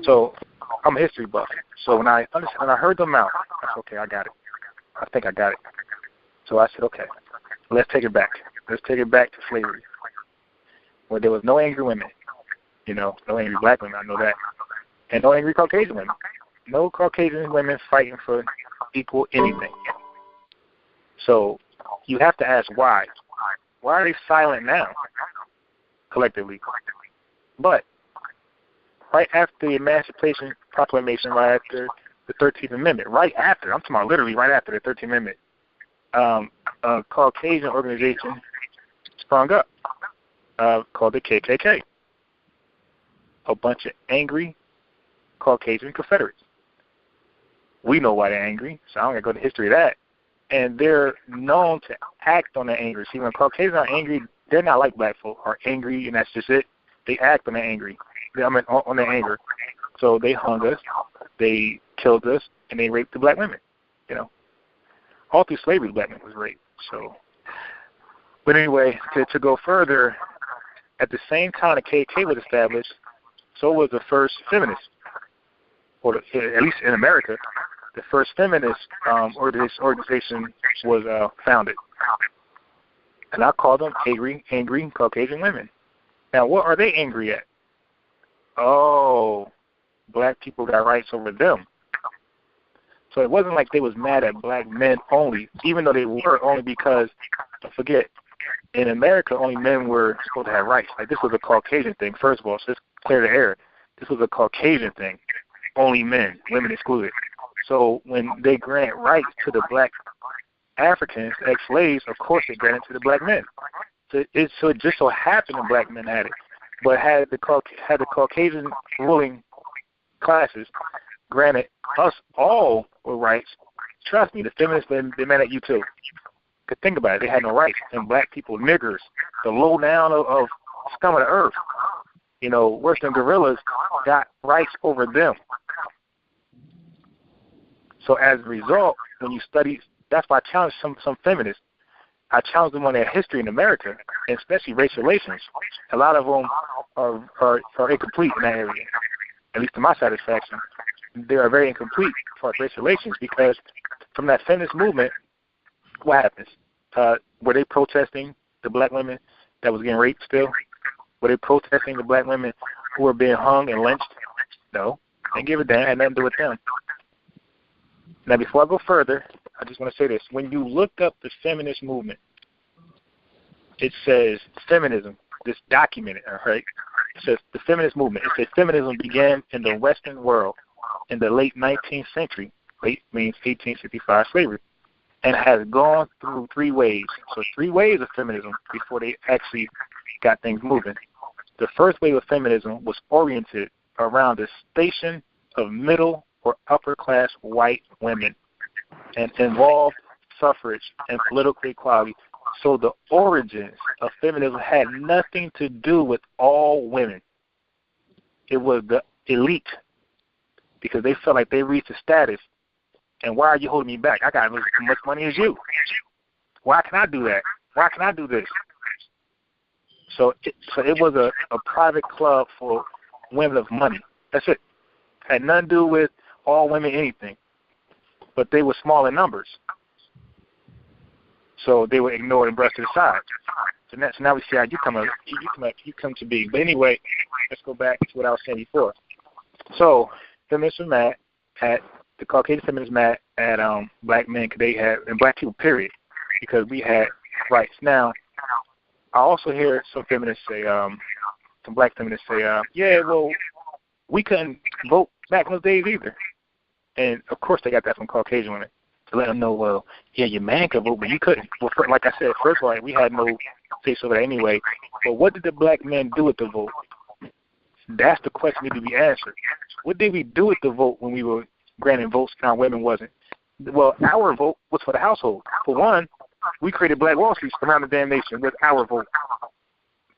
So I'm a history buff. So when I heard them out, I said, okay, I got it. I think I got it. So I said, okay, let's take it back. Let's take it back to slavery, where there was no angry women, no angry black women, I know that, and no angry Caucasian women. No Caucasian women fighting for equal anything. So you have to ask why. Why are they silent now, collectively? But right after the Emancipation Proclamation, right after the 13th Amendment, right after, I'm talking about literally right after the 13th Amendment, a Caucasian organization sprung up called the KKK. A bunch of angry Caucasian Confederates. We know why they're angry, so I don't got to go to the history of that. And they're known to act on their anger. See, when Caucasians are angry, they're not like black folk are angry, and that's just it. They act on their on their anger. So they hung us, they killed us, and they raped the black women. All through slavery, black women was raped. So, but anyway, to go further, at the same time the KKK was established, so was the first feminist, or at least in America, the first feminist organization was founded. And I call them angry Caucasian women. Now, what are they angry at? Oh, black people got rights over them. So it wasn't like they was mad at black men only, even though they were, only because, don't forget, in America, only men were supposed to have rights. Like, this was a Caucasian thing, first of all, so let's clear the air. This was a Caucasian thing, only men, women excluded. So when they grant rights to the black Africans, ex-slaves, of course they grant it to the black men. So it just so happened the black men had it. But had the Caucasian ruling classes granted us all with rights, trust me, the feminists, they mad at you too. Because think about it, they had no rights. And black people, niggers, the low down of scum of the earth, worse than gorillas, got rights over them. So as a result, when you study, that's why I challenge some feminists. I challenge them on their history in America, and especially race relations. A lot of them are incomplete in that area, at least to my satisfaction. They are very incomplete as far as race relations, because from that feminist movement, what happens? Were they protesting the black women that was getting raped still? Were they protesting the black women who were being hung and lynched? No. They didn't give a damn. It had nothing to do with them. Now, before I go further, I just want to say this. When you look up the feminist movement, it says feminism, this documented, all right? It says the feminist movement. It says feminism began in the Western world in the late 19th century, late means 1865 slavery, and has gone through three waves. So 3 waves of feminism before they actually got things moving. The first wave of feminism was oriented around the station of middle or upper-class white women and involved suffrage and political equality. So the origins of feminism had nothing to do with all women. It was the elite, because they felt like they reached a status. And why are you holding me back? I got as much money as you. Why can I do that? Why can I do this? So it was a private club for women of money. That's it. Had nothing to do with all women anything. But they were small in numbers. So they were ignored and brushed to the side. So now we see how you come to be. But anyway, let's go back to what I was saying before. So feminists were mad at the Caucasian feminists mad at black men, because they had, and black people period, because we had rights. Now, I also hear some feminists say, some black feminists say, yeah, well, we couldn't vote back in those days either. And of course they got that from Caucasian women, to let them know, well, yeah, your man could vote, but you couldn't. Well, like I said, first of all, we had no say so that anyway. But what did the black men do with the vote? That's the question that need to be answered. What did we do with the vote when we were granting votes and our women wasn't? Well, our vote was for the household. For one, we created Black Wall Street around the damn nation with our vote,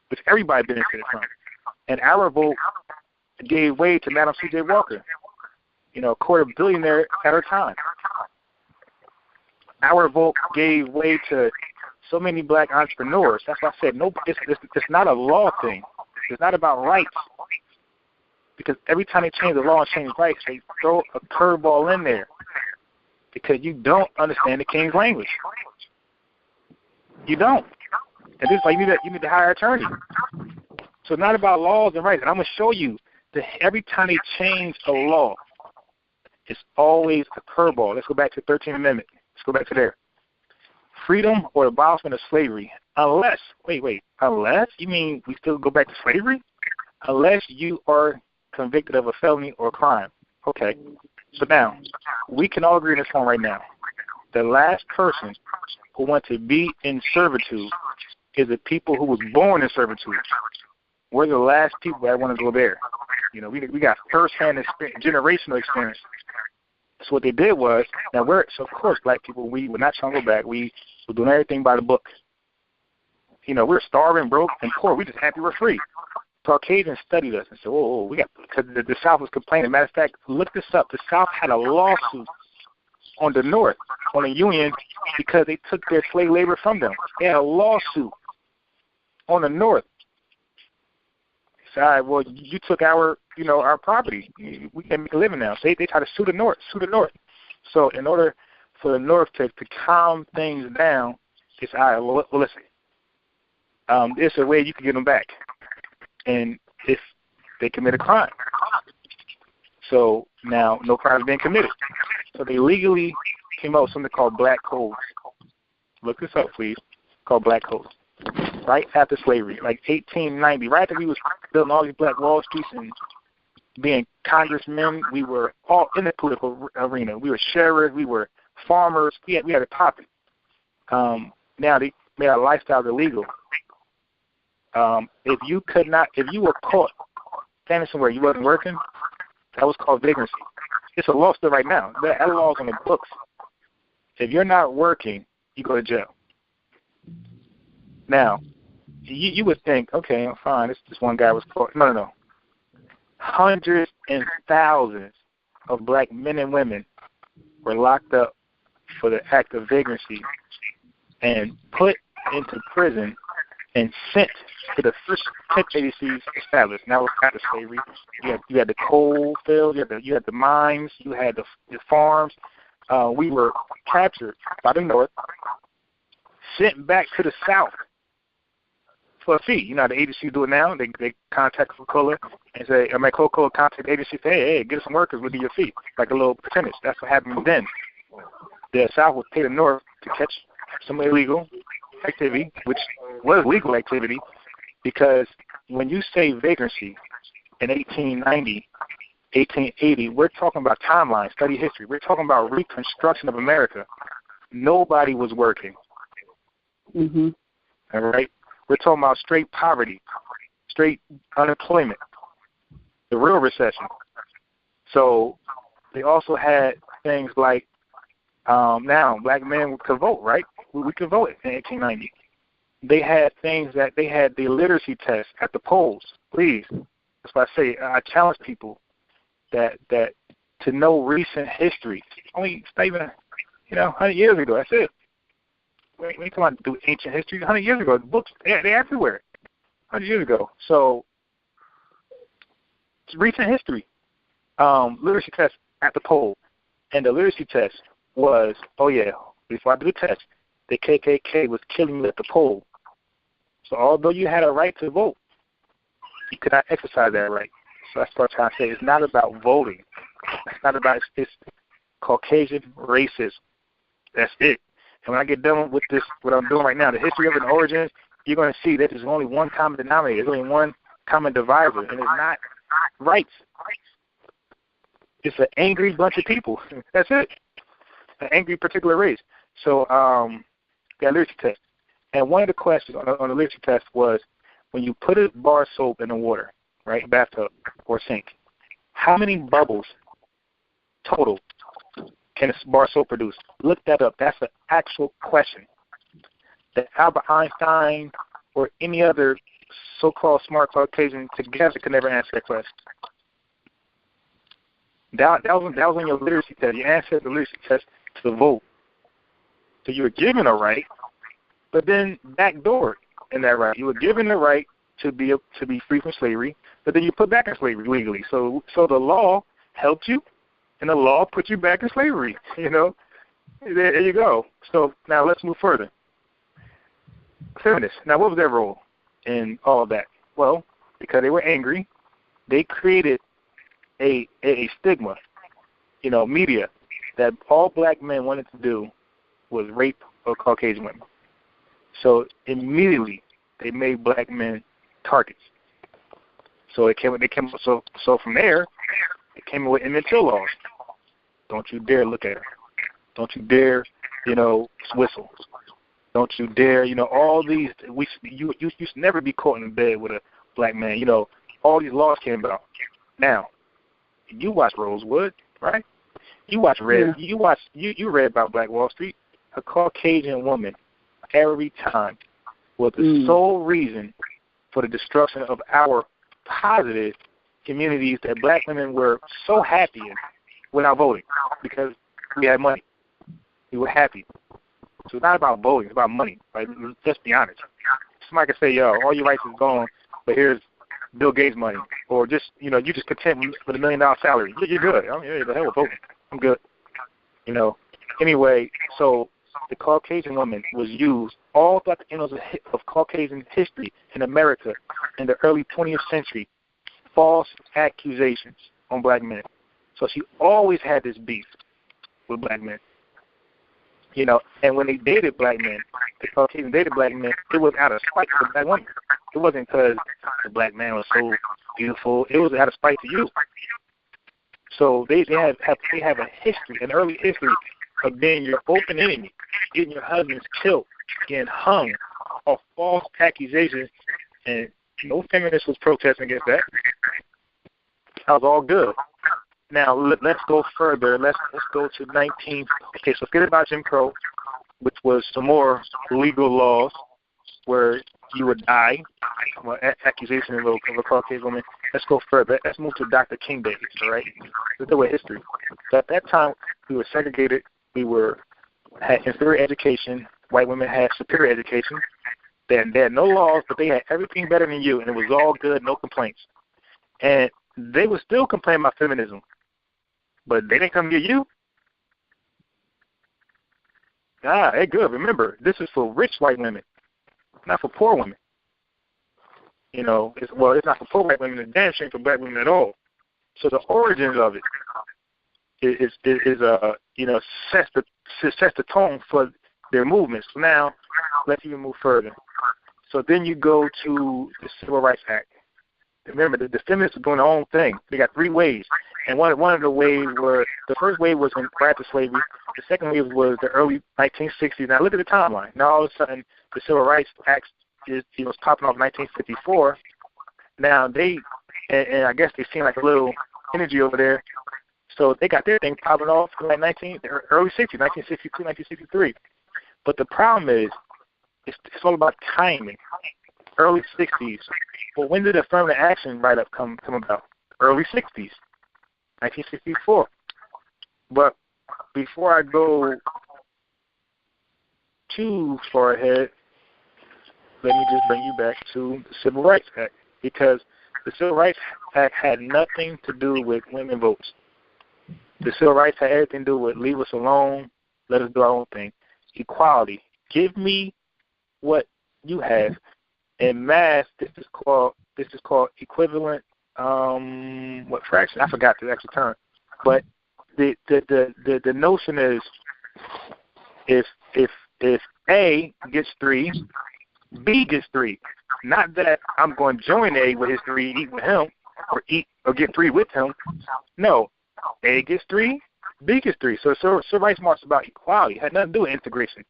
which everybody benefited from. And our vote gave way to Madam C.J. Walker, a quarter billionaire at her time. Our vote gave way to so many black entrepreneurs. That's why I said, no, it's not a law thing. It's not about rights. Because every time they change the law and change rights, they throw a curveball in there because you don't understand the King's language. You don't. And this is why you need to hire an attorney. So it's not about laws and rights. And I'm going to show you that every time they change a law, it's always a curveball. Let's go back to the 13th Amendment. Let's go back to there. Freedom or abolishment of slavery, unless, unless, you mean we still go back to slavery? Unless you are convicted of a felony or crime. Okay. So now, we can all agree on this one right now. The last person who wants to be in servitude is the people who was born in servitude. We're the last people that want to go there. You know, we got first-hand experience, generational experience. So what they did was, so of course, black people, we were not trying to go back. We were doing everything by the book. You know, we were starving, broke, and poor. We just happy we're free. Caucasians studied us and said, because the South was complaining. Matter of fact, look this up. The South had a lawsuit on the North, on the Union, because they took their slave labor from them. They had a lawsuit on the North. They said, all right, well, you took our property. We can't make a living now. So they try to sue the North. So in order for the North to calm things down, it's, all right, well, listen, there's a way you can get them back. And if they commit a crime. So now no crime has been committed. So they legally came out with something called black codes. Look this up, please. Called black codes. Right after slavery, like 1890, right after we was building all these black Wall Streets and being congressmen, we were all in the political arena. We were sheriffs, we were farmers, we had it popping. Now they made our lifestyle illegal. If you were caught standing somewhere you wasn't working, that was called vagrancy. It's a law still right now. That law's on the books. If you're not working, you go to jail. Now, you would think, okay, I'm fine. This one guy was caught. No. Hundreds and thousands of black men and women were locked up for the act of vagrancy and put into prison and sent to the first temp agencies established. Now it's after slavery. You had the coal fields, you had the mines, you had the farms. We were captured by the North, sent back to the South for a fee. You know how the agencies do it now? They contact Coca-Cola and say, Coca-Cola contact the agency, say, hey, get us some workers, we'll do your fee, like a little percentage. That's what happened then. The South would pay the North to catch some illegal activity, which was legal activity, because when you say vagrancy in 1890, 1880, we're talking about timeline, study history. We're talking about reconstruction of America. Nobody was working. Mm-hmm. All right? We're talking about straight poverty, straight unemployment, the real recession. So they also had things like now black men could vote, right? We could vote in 1890. They had things that they had the literacy test at the polls. Please, that's why I say I challenge people that to know recent history. Only it's not even 100 years ago. That's it. We ain't talking about ancient history. 100 years ago, the books they're everywhere. 100 years ago. So it's recent history. Literacy test at the poll, and the literacy test was, before I do the test, the KKK was killing you at the poll. So although you had a right to vote, you could not exercise that right. So that's what I'm trying to say. It's not about voting. It's not about it's Caucasian racism. That's it. And when I get done with this, what I'm doing right now, the history of it and origins, you're going to see that there's only one common denominator. There's only one common divisor, and it's not rights. It's an angry bunch of people. That's it. An angry particular race. So that literacy test. And one of the questions on the literacy test was, when you put a bar of soap in the water, right, bathtub or sink, how many bubbles total can a bar of soap produce? Look that up. That's an actual question that Albert Einstein or any other so-called smart Caucasian together could never answer that question. That was on your literacy test. You answered the literacy test to vote. So you were given a right, but then backdoored in that right. You were given the right to be free from slavery, but then you put back in slavery legally. So the law helped you, and the law put you back in slavery. There you go. So now let's move further. Feminists. Now, what was their role in all of that? Well, because they were angry, they created a stigma, media, that all black men wanted to do was rape or Caucasian women. So immediately they made black men targets. So so from there, it came with immature laws. Don't you dare look at her. Don't you dare, whistle. Don't you dare, all these. You should never be caught in bed with a black man. All these laws came about. Now, you watch Rosewood, right? You watch Red. Yeah. You read about Black Wall Street. A Caucasian woman, every time, was the sole reason for the destruction of our positive communities that black women were so happy in without voting, because we had money. We were happy. So it's not about voting, it's about money. Right? Let's be honest. Somebody can say, yo, all your rights is gone, but here's Bill Gates money. Or just, you just content with $1 million salary. You're good. I'm here the hell with voting. I'm good. Anyway, so the Caucasian woman was used all throughout the annals of Caucasian history in America in the early 20th century. False accusations on black men. So she always had this beef with black men. And when they dated black men, the Caucasian dated black men, it was out of spite to the black woman. It wasn't because the black man was so beautiful. It was out of spite to you. So they have a history, an early history of being your open enemy, getting your husbands killed, getting hung off false accusations, and no feminist was protesting against that. That was all good. Now, let's go further. Let's go to Okay, so forget about Jim Crow, which was some more legal laws where you would die from an accusation of a Caucasian woman. Let's go further. Let's move to Dr. King days, all right? Let's do a history. So at that time, we were segregated. We had inferior education. White women had superior education. They had no laws, but they had everything better than you, and it was all good, no complaints. And they would still complain about feminism, but they didn't come to you. Hey, good. Remember, this is for rich white women, not for poor women. It's not for poor white women. It's damn shame for black women at all. So the origins of it sets the tone for their movements. So now, let's even move further. So then you go to the Civil Rights Act. Remember, the feminists are doing their own thing. They got three waves. And one of the waves were, the first wave was prior to slavery. The second wave was the early 1960s. Now look at the timeline. Now all of a sudden, the Civil Rights Act is popping off in 1954. Now and I guess they seem like a little energy over there. So they got their thing popping off in like early 60s, 1962, 1963. But the problem is, it's all about timing. Early 60s. Well, when did affirmative action write-up come about? Early 60s, 1964. But before I go too far ahead, let me just bring you back to the Civil Rights Act, because the Civil Rights Act had nothing to do with women votes. The Civil Rights had everything to do with leave us alone, let us do our own thing. Equality. Give me what you have. In math, this is called equivalent. What fraction? I forgot the actual term. But the notion is, if A gets 3, B gets 3. Not that I'm going to join A with his 3, eat with him, or get 3 with him. No, A gets 3, B gets 3. So Civil Rights March is about equality. It had nothing to do with integration.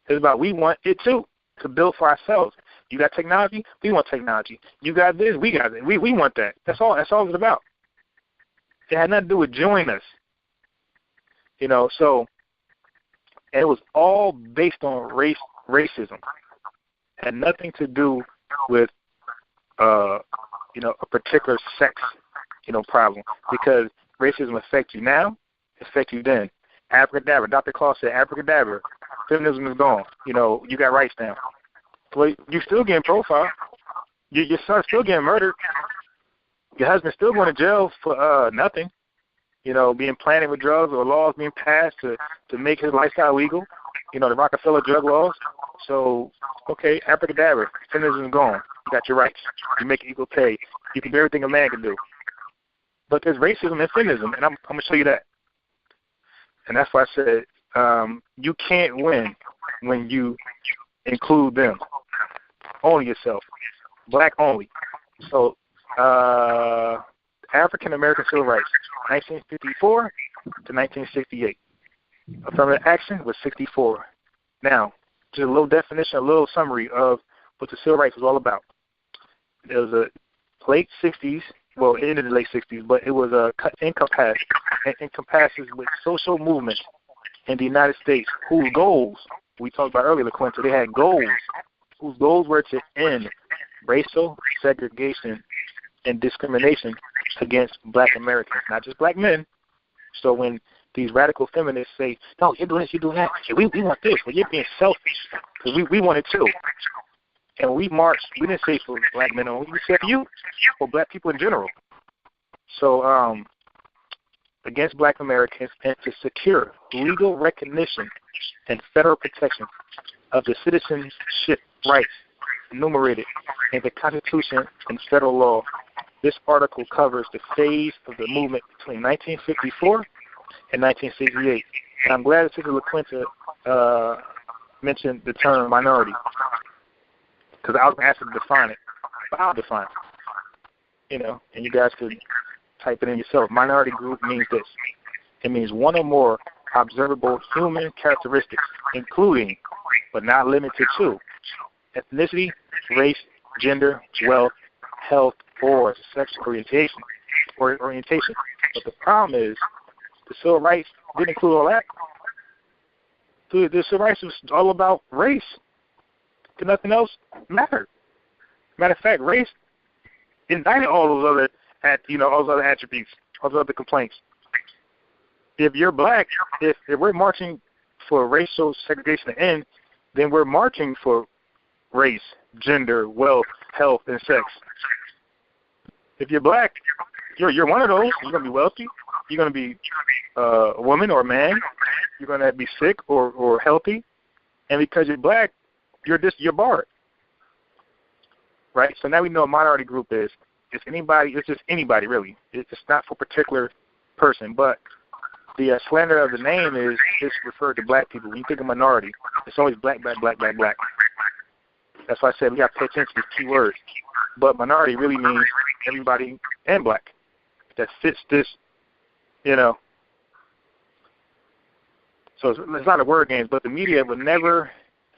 It's about we want it too, to build for ourselves. You got technology, we want technology. You got this, we got it. We want that. That's all it's about. It had nothing to do with join us. So and it was all based on racism. It had nothing to do with a particular sex, problem. Because racism affects you now, it affects you then. Abracadabra. Dr. Claus said abracadabra. Feminism is gone. You got rights now. But you still getting profile. Your son's still getting murdered. Your husband's still going to jail for nothing. Being planted with drugs or laws being passed to make his lifestyle legal. The Rockefeller drug laws. So, okay, abracadabra, feminism is gone. You got your rights. You make equal pay. You can do everything a man can do. But there's racism and feminism, and I'm going to show you that. And that's why I said you can't win when you include them. Only yourself. Black only. So, African American civil rights, 1954 to 1968. Affirmative action was 64. Now, just a little definition, a little summary of what the civil rights was all about. It was a late 60s, well, it ended in the late 60s, but it was encompasses with social movements in the United States whose goals, we talked about earlier, LaQuinta, they had goals, whose goals were to end racial segregation and discrimination against black Americans, not just black men. So when these radical feminists say, no, you're doing this, you're doing that, we want this, well, you're being selfish, because we want it too. And we marched, we didn't say for black men only, we said for you, for black people in general. So against black Americans, and to secure legal recognition and federal protection of the citizenship rights enumerated in the Constitution and federal law. This article covers the phase of the movement between 1954 and 1968. And I'm glad that Sister LaQuinta mentioned the term minority, because I was asked to define it. But I'll define it. And you guys could type it in yourself. Minority group means this. It means one or more observable human characteristics, including, but not limited to, ethnicity, race, gender, wealth, health, or sexual orientation. But the problem is, the civil rights didn't include all that. The civil rights was all about race. Nothing else mattered. Matter of fact, race indicted all those other, all those other attributes, all those other complaints. If you're black, if we're marching for racial segregation to end, then we're marching for race, gender, wealth, health, and sex. If you're black, you're one of those. You're going to be wealthy. You're going to be a woman or a man. You're going to be sick or healthy. And because you're black, you're barred. Right? So now we know a minority group is. It's anybody. It's just anybody, really. It's not for a particular person. But the slander of the name is referred to black people. When you think of minority, it's always black, black, black, black, black. That's why I said we got to pay attention to these key words. But minority really means everybody and black that fits this, So it's not a word game, but the media would never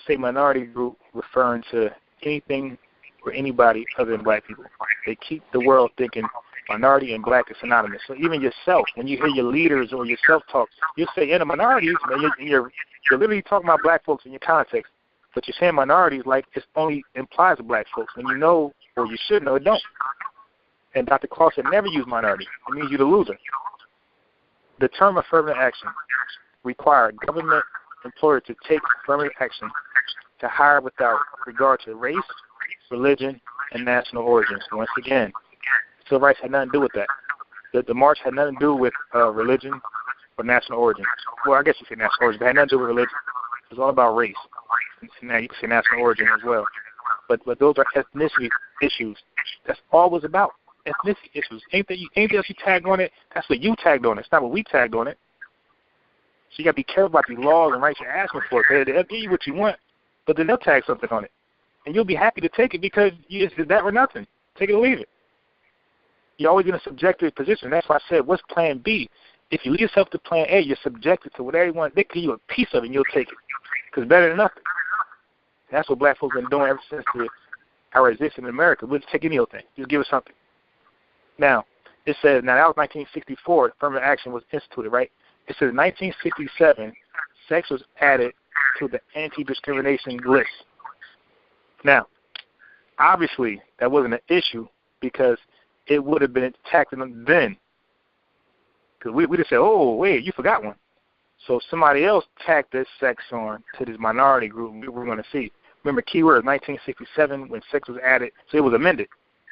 say minority group referring to anything or anybody other than black people. They keep the world thinking minority and black is synonymous. So even yourself, when you hear your leaders or your self-talk, you'll say, in the minorities, you're literally talking about black folks in your context. But you're saying minorities like it only implies black folks. When you know, or you should know, it don't. And Dr. Claus said never use minority. It means you're the loser. The term affirmative action required government employers to take affirmative action to hire without regard to race, religion, and national origins. Once again, civil rights had nothing to do with that. The march had nothing to do with religion or national origin. Well, I guess you say national origin, but it had nothing to do with religion. It was all about race. And now you can say national origin as well. But those are ethnicity issues. That's all it was about. Ethnicity issues. Anything else you tagged on it, that's what you tagged on it. It's not what we tagged on it. So you got to be careful about these laws and rights you're asking for. They'll give you what you want, but then they'll tag something on it. And you'll be happy to take it because it's that or nothing. Take it or leave it. You're always in a subjective position. That's why I said, what's plan B? If you leave yourself to plan A, you're subjected to what everyone, they give you a piece of it and you'll take it. Because better than nothing. And that's what black folks have been doing ever since our existence in America. We'll just take any old thing. Just give us something. Now, it says, now that was 1964, affirmative action was instituted, right? It says in 1967, sex was added to the anti-discrimination list. Now, obviously, that wasn't an issue because it would have been tackled then. Because we just said, oh, wait, you forgot one. So somebody else tacked this sex on to this minority group we were going to see. Remember, keyword 1967 when sex was added, so it was amended.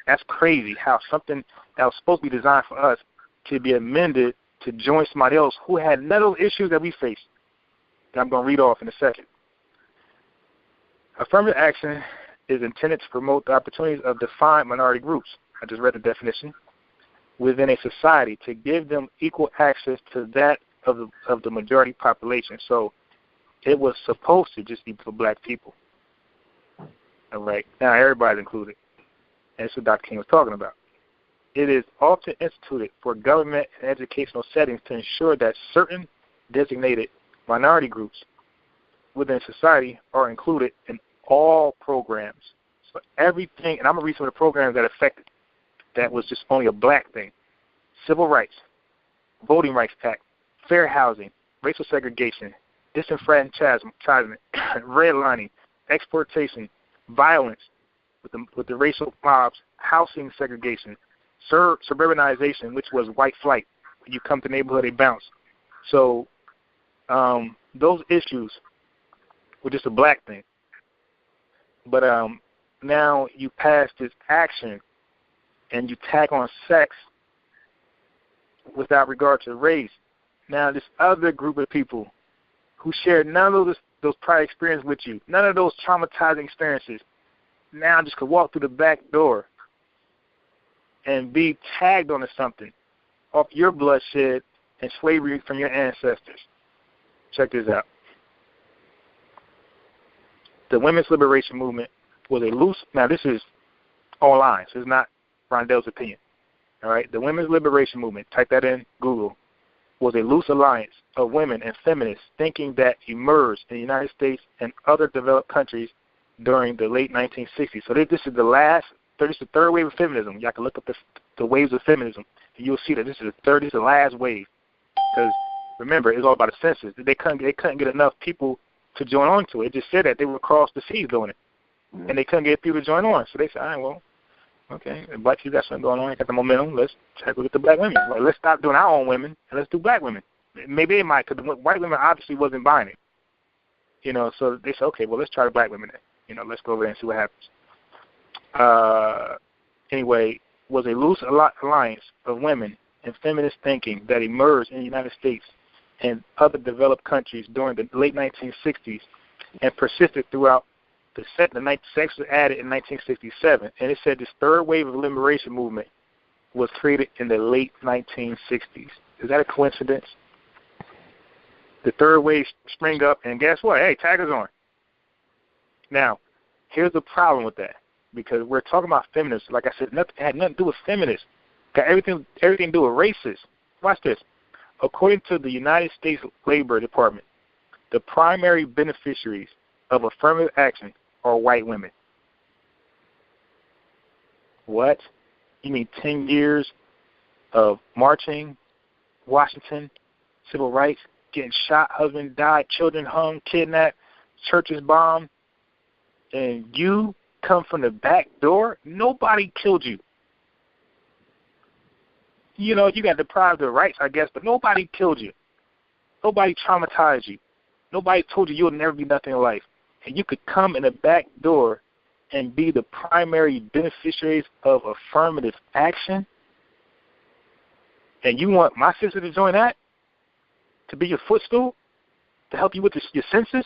That's crazy how something that was supposed to be designed for us could be amended to join somebody else who had none of those issues that we face. That I'm going to read off in a second. Affirmative action is intended to promote the opportunities of defined minority groups. I just read the definition. Within a society to give them equal access to that of the majority population. So it was supposed to just be for black people. All right. Now everybody's included. And that's what Dr. King was talking about. It is often instituted for government and educational settings to ensure that certain designated minority groups within society are included in all programs. So everything, and I'm going to read some of the programs that affected, that was just only a black thing. Civil rights, Voting Rights Act, fair housing, racial segregation, disenfranchisement, redlining, exploitation, violence with the racial mobs, housing segregation, suburbanization, which was white flight. When you come to the neighborhood, they bounce. So those issues were just a black thing. But now you pass this action and you tag on sex without regard to race. Now this other group of people who shared none of those prior experiences with you, none of those traumatizing experiences, now just could walk through the back door and be tagged onto something off your bloodshed and slavery from your ancestors. Check this out. The women's liberation movement was a loose, now this is online, so it's not Rondell's opinion. All right, the women's liberation movement, type that in Google, was a loose alliance of women and feminists thinking that emerged in the United States and other developed countries during the late 1960s. So this is the third wave of feminism. Y'all can look up the waves of feminism, and you'll see that this is the last wave. Because remember, it's all about the census. They couldn't get enough people to join on to it. It just said that they would cross the seas doing it, and they couldn't get people to join on. So they said, all right, well, okay, the black people got something going on. They got the momentum. Let's check with the black women. Like, let's stop doing our own women and let's do black women. Maybe they might, because the white women obviously wasn't buying it. You know, so they said, okay, well, let's try the black women then. You know, let's go over there and see what happens. Anyway, was a loose alliance of women and feminist thinking that emerged in the United States and other developed countries during the late 1960s and persisted throughout the sex was added in 1967. And it said this third wave of liberation movement was created in the late 1960s. Is that a coincidence? The third wave spring up, and guess what? Hey, tag us on. Now, here's the problem with that, because we're talking about feminists. Like I said, it had nothing to do with feminists. Got everything to do with racists. Watch this. According to the United States Labor Department, the primary beneficiaries of affirmative action are white women. What? You mean 10 years of marching, Washington, civil rights, getting shot, husband died, children hung, kidnapped, churches bombed, and you come from the back door? Nobody killed you. You know, you got deprived of rights, I guess, but nobody killed you. Nobody traumatized you. Nobody told you you'll never be nothing in life. And you could come in the back door and be the primary beneficiaries of affirmative action? And you want my sister to join that? To be your footstool? To help you with your senses?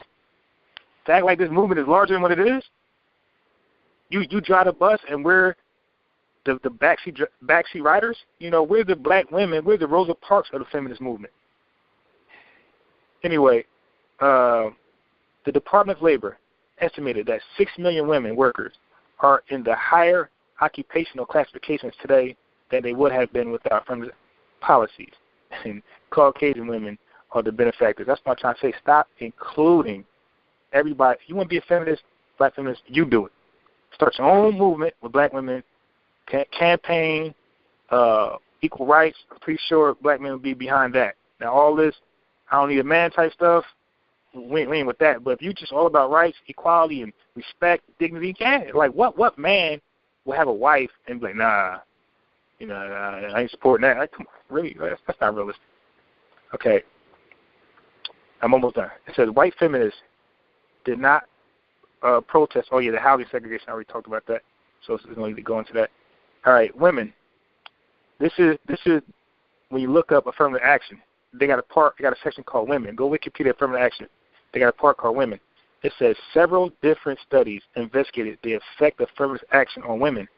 To act like this movement is larger than what it is? You drive the bus and we're the backseat riders? You know, we're the black women. We're the Rosa Parks of the feminist movement. Anyway, the Department of Labor estimated that 6 million women workers are in the higher occupational classifications today than they would have been without affirmative policies. And Caucasian women are the benefactors. That's what I'm trying to say. Stop including everybody. If you want to be a feminist, black feminist, you do it. Start your own movement with black women, campaign, equal rights. I'm pretty sure black men will be behind that. Now, all this, I don't need a man type stuff, we ain't with that. But if you just all about rights, equality, and respect, dignity, like what man will have a wife and be like, nah, you know, I ain't supporting that. Like, come on, really? That's not realistic. Okay, I'm almost done. It says white feminists did not protests. Oh, yeah, the housing segregation. I already talked about that. So it's going to go into that. All right, women. This is when you look up affirmative action. They got a section called women. Go Wikipedia affirmative action. They got a part called women. It says several different studies investigated the effect of affirmative action on women.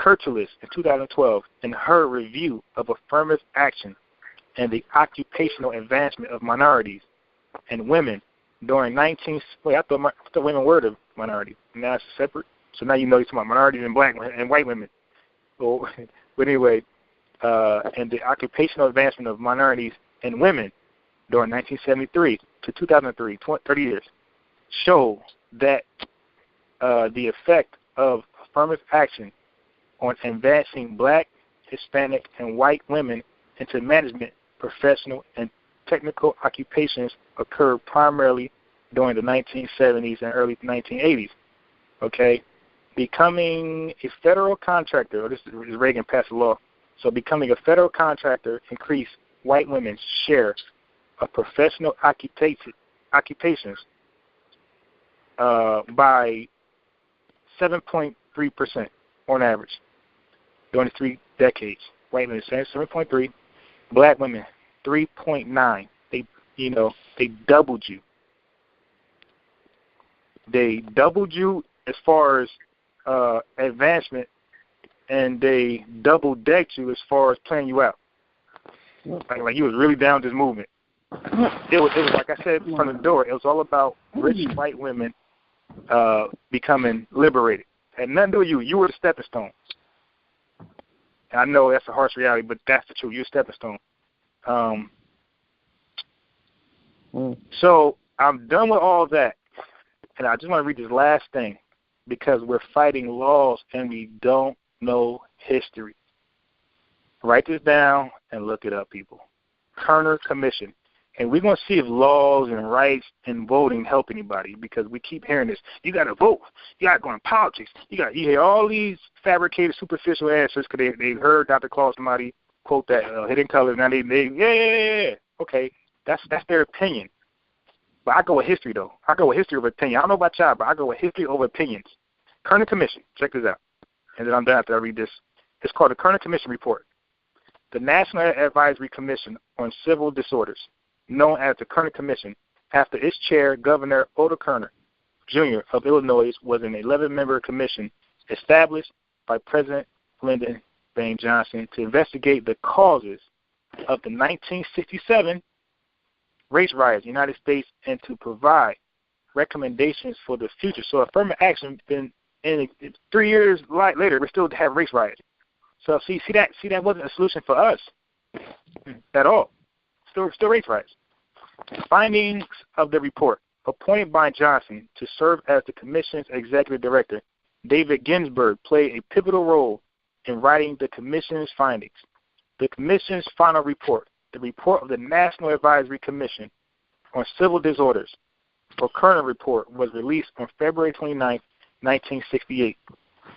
Kurtulis in 2012, in her review of affirmative action and the occupational advancement of minorities and women during I thought women were the minority. Now it's separate. So now you know you're talking about minorities and black and white women. So, but anyway, and the occupational advancement of minorities and women during 1973 to 2003, 30 years, show that the effect of affirmative action on advancing black, Hispanic, and white women into management, professional, and technical occupations occurred primarily during the 1970s and early 1980s. Okay? Becoming a federal contractor, this is Reagan passed a law, so becoming a federal contractor increased white women's share of professional occupations by 7.3% on average during the 3 decades. White women 7.3, black women 3.9. They doubled you. They doubled you as far as advancement, and they double-decked you as far as playing you out. Like you was really down with this movement. It was like I said from the door, it was all about rich white women becoming liberated. Had nothing to do with you. You were the stepping stone. And I know that's a harsh reality, but that's the truth. You're a stepping stone. So I'm done with all that, and I just want to read this last thing because we're fighting laws and we don't know history. Write this down and look it up, people. Kerner Commission. And we're going to see if laws and rights and voting help anybody because we keep hearing this. You got to vote. You got to go in politics. You hear all these fabricated, superficial answers because they heard Dr. Claus somebody quote that Hidden Colors. Now yeah. Okay, that's their opinion. But I go with history, though. I go with history over opinion. I don't know about y'all, but I go with history over opinions. Kerner Commission. Check this out. And then I'm done after I read this. It's called the Kerner Commission Report. The National Advisory Commission on Civil Disorders, known as the Kerner Commission, after its chair, Governor Otto Kerner, Jr. of Illinois, was an 11-member commission established by President Lyndon B. Johnson to investigate the causes of the 1967 race riots in the United States and to provide recommendations for the future. So affirmative action been in 3 years later, we still have race riots. So see that wasn't a solution for us at all. Still race riots. Findings of the report. Appointed by Johnson to serve as the commission's executive director, David Ginsburg played a pivotal role in writing the commission's findings. The commission's final report, the report of the National Advisory Commission on Civil Disorders, or Kerner Report, was released on February 29, 1968.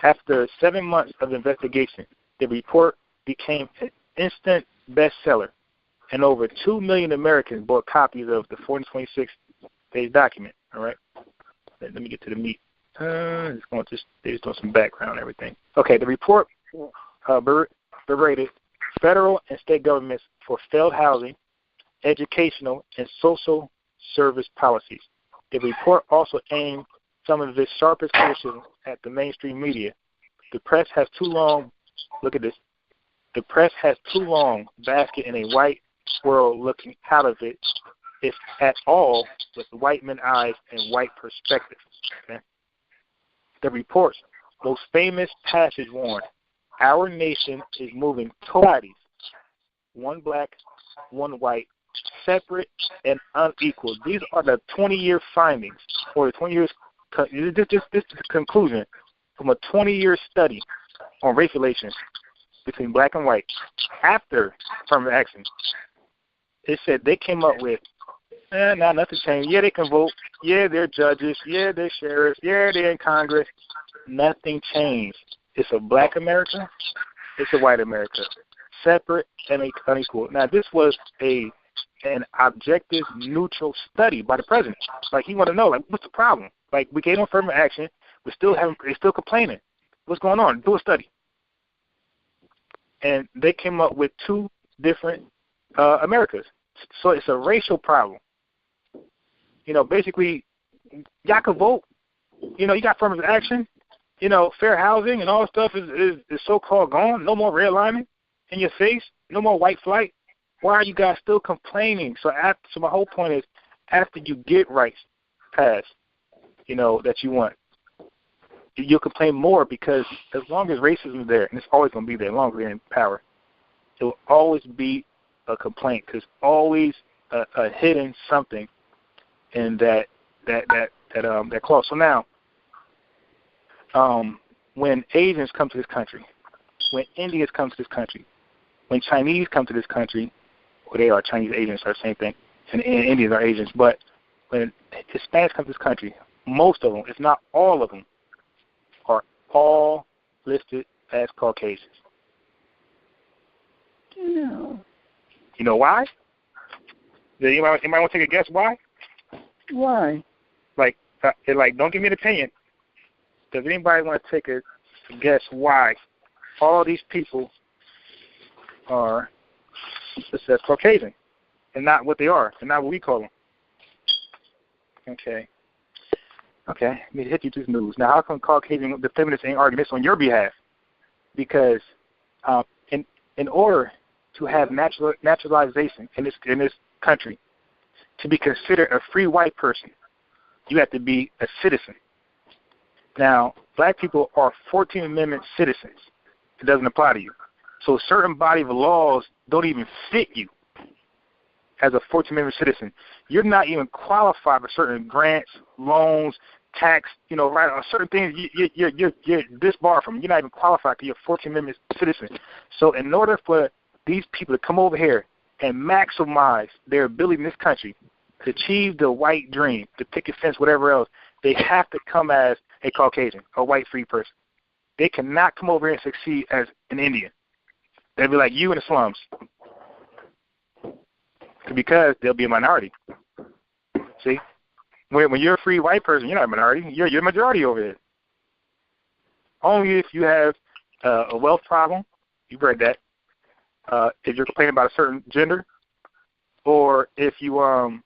After 7 months of investigation, the report became an instant bestseller, and over 2 million Americans bought copies of the 426-page document. All right, let me get to the meat. They just doing some background and everything. Okay, the report berated federal and state governments for failed housing, educational, and social service policies. The report also aimed some of its sharpest criticism at the mainstream media. The press has too long. Look at this. The press has too long basket in a white world looking out of it, if at all, with white men's eyes and white perspective. Okay? The report's most famous passage warned, our nation is moving towards one black, one white, separate and unequal. These are the 20-year findings, or the 20 years. This is the conclusion from a 20-year study on race relations between black and white after affirmative action. It said they came up with, nothing changed. Yeah, they can vote. Yeah, they're judges. Yeah, they're sheriffs. Yeah, they're in Congress. Nothing changed. It's a black America. It's a white America. Separate and unequal. Now, this was an objective, neutral study by the president. Like, he wanted to know, like, what's the problem? Like, we gave them affirmative action. They're still complaining. What's going on? Do a study. And they came up with 2 different Americas. So it's a racial problem. Basically, y'all can vote. You got affirmative action. Fair housing and all stuff is so-called gone. No more redlining in your face. No more white flight. Why are you guys still complaining? So my whole point is, after you get rights passed, that you want, you'll complain more, because as long as racism is there, and it's always going to be there as long as they're in power, it will always be a complaint, because always a hidden something in that clause. So now, when Asians come to this country, when Indians come to this country, when Chinese come to this country, well, they are Chinese Asians, are the same thing, and Indians are Asians, but when Hispanics come to this country, most of them, if not all of them, are all listed as Caucasians. No. You know why? Anybody want to take a guess why? Why? Like, don't give me an opinion. Does anybody want to take a guess why all these people are listed as Caucasian and not what they are, and not what we call them? Okay. Let me hit you through the news. Now, how come the feminists ain't arguing this on your behalf? Because in order to have naturalization in this country, to be considered a free white person, you have to be a citizen. Now, black people are 14th Amendment citizens. It doesn't apply to you. So certain body of laws don't even fit you as a 14th Amendment citizen. You're not even qualified for certain grants, loans, tax, right, certain things you're disbarred from. You're not even qualified because you're a 14th Amendment citizen. So in order for these people to come over here and maximize their ability in this country to achieve the white dream, the picket fence, whatever else, they have to come as a Caucasian, a white free person. They cannot come over here and succeed as an Indian. They'll be like you in the slums, because they'll be a minority. See? When you're a free white person, you're not a minority. You're a majority over here. Only if you have a wealth problem, you've read that, if you're complaining about a certain gender, or if you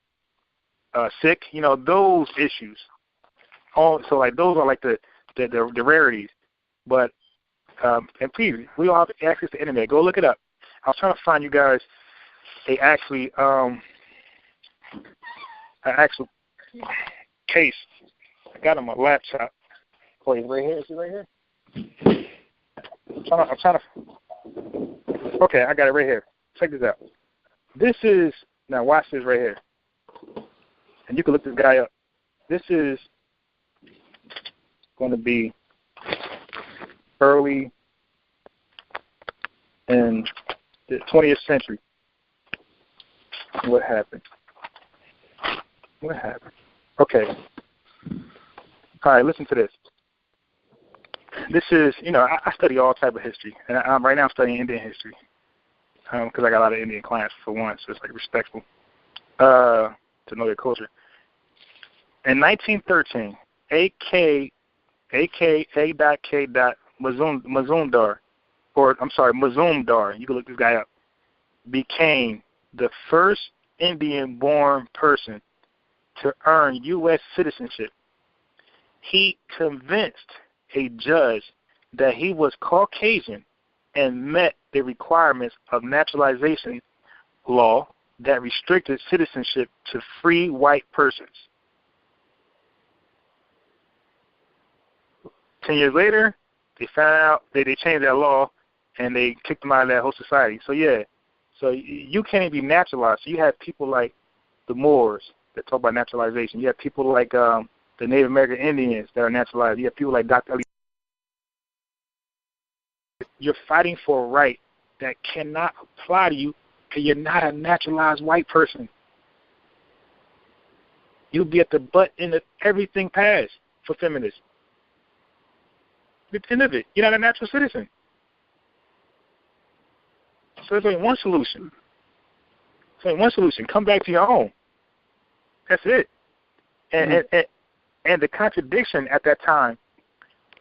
sick, those issues. So like those are like the rarities. But and please, we all have access to the internet. Go look it up. I was trying to find you guys an actual case. I got on my laptop. Oh, it's right here. Is it right here? I'm trying to. Okay, I got it right here. Check this out. This is, now watch this right here. And you can look this guy up. This is going to be early in the 20th century. What happened? Okay. All right, listen to this. This is, I study all type of history, and right now I'm studying Indian history because I got a lot of Indian clients for one, so it's like respectful to know their culture. In 1913, A.K. Mazumdar, you can look this guy up, became the first Indian-born person to earn U.S. citizenship. He convinced a judge that he was Caucasian and met the requirements of naturalization law that restricted citizenship to free white persons. 10 years later, they found out they changed that law and they kicked him out of that whole society. So yeah, so you can't even be naturalized. So you have people like the Moors that talk about naturalization. You have people like the Native American Indians that are naturalized. You have people like Dr. Ali. You're fighting for a right that cannot apply to you because you're not a naturalized white person. You'll be at the butt end of everything passed for feminists. At the end of it, you're not a natural citizen. So there's only one solution. Come back to your own. That's it. And And the contradiction at that time,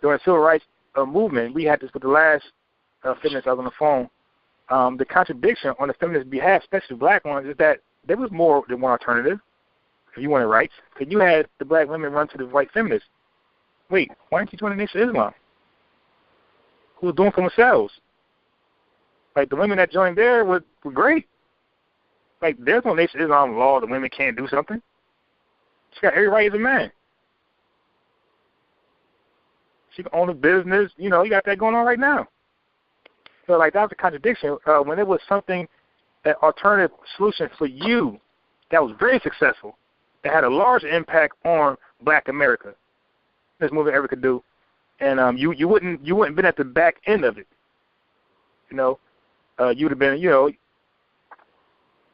during the civil rights movement, we had this with the last feminist I was on the phone. The contradiction on the feminist behalf, especially black ones, is that there was more than one alternative if you wanted rights. Because you had the black women run to the white feminists. Wait, why didn't you join the Nation of Islam? Who was doing for themselves? Like, the women that joined there were great. Like, there's no Nation of Islam law that women can't do something. She got every right as a man. She can own a business. You know, you got that going on right now. So, like, that was a contradiction. When it was something, an alternative solution for you that was very successful, that had a large impact on black America, this movement ever could do, and you wouldn't been at the back end of it. You know, you'd have been, you know,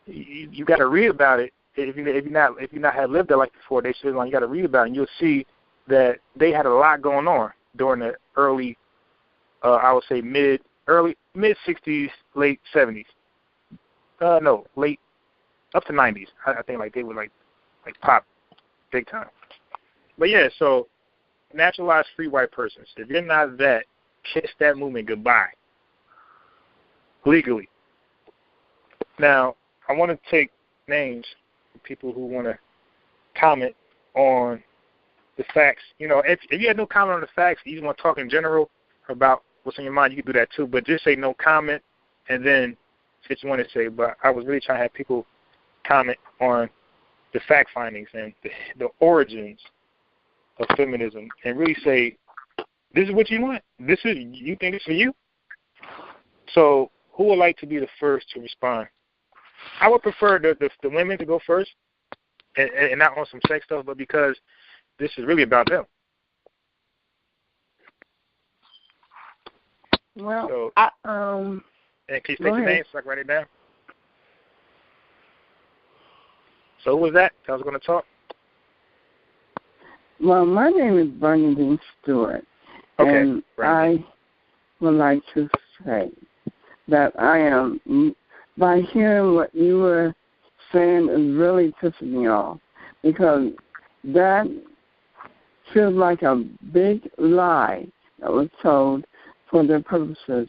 you got to read about it. If you not have lived their life before, they should. You got to read about it, and you'll see that they had a lot going on during the early, I would say mid 60s, late 70s. Late up to 90s. I think like they were like pop big time. But yeah, so naturalized free white persons. If you're not that, kiss that movement goodbye. Legally. Now, I want to take names of people who want to comment on the facts. You know, if you had no comment on the facts, you just want to talk in general about what's on your mind, you can do that too. But just say no comment and then say what you want to say. But I was really trying to have people comment on the fact findings and the origins of feminism and really say, this is what you want? You think it's for you? So who would like to be the first to respond? I would prefer the women to go first and not on some sex stuff, but because this is really about them. Well, so, and can you state your name so I can write it down? So who was that I was going to talk? Well, my name is Bernadine Stewart, okay, and Bernadine. I would like to say that I am, by hearing what you were saying, is really pissing me off, because that feels like a big lie that was told for their purposes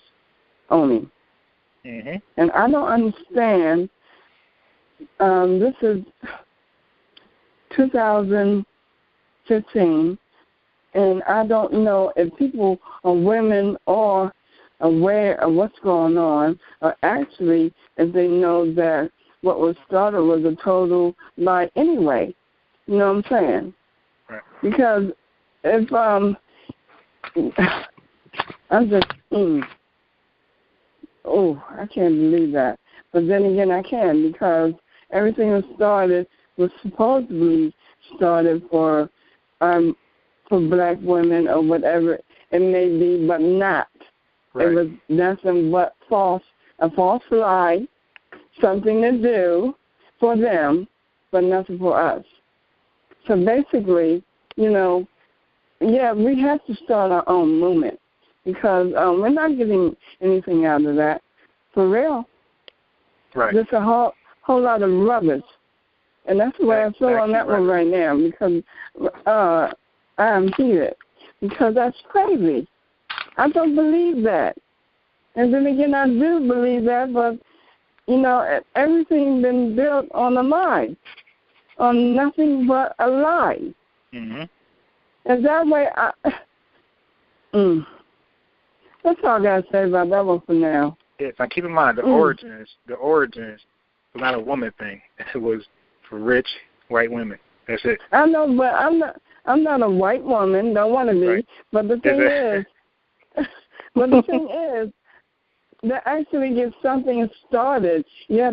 only. Mm-hmm. And I don't understand. This is 2015, and I don't know if people or women are aware of what's going on, or actually if they know that what was started was a total lie anyway. You know what I'm saying? Right. Because if I'm just, I can't believe that. But then again, I can, because everything was supposedly started for black women or whatever it may be, but not. Right. It was nothing but a false lie, something to do for them, but nothing for us. So basically, you know, yeah, we have to start our own movement, because we're not getting anything out of that, for real. Right. There's a whole lot of rubbish, and that's the way I feel on that one right now, because I'm heated, because that's crazy. I don't believe that. And then again, I do believe that, but, you know, everything's been built on a lie, on nothing but a lie. Mm-hmm. And that way, that's all I got to say about that one for now. Yes, now keep in mind, the origins was not a woman thing. It was for rich white women. That's it. I know, but I'm not a white woman. Don't want to be. Right. But the thing is, to actually get something started, you're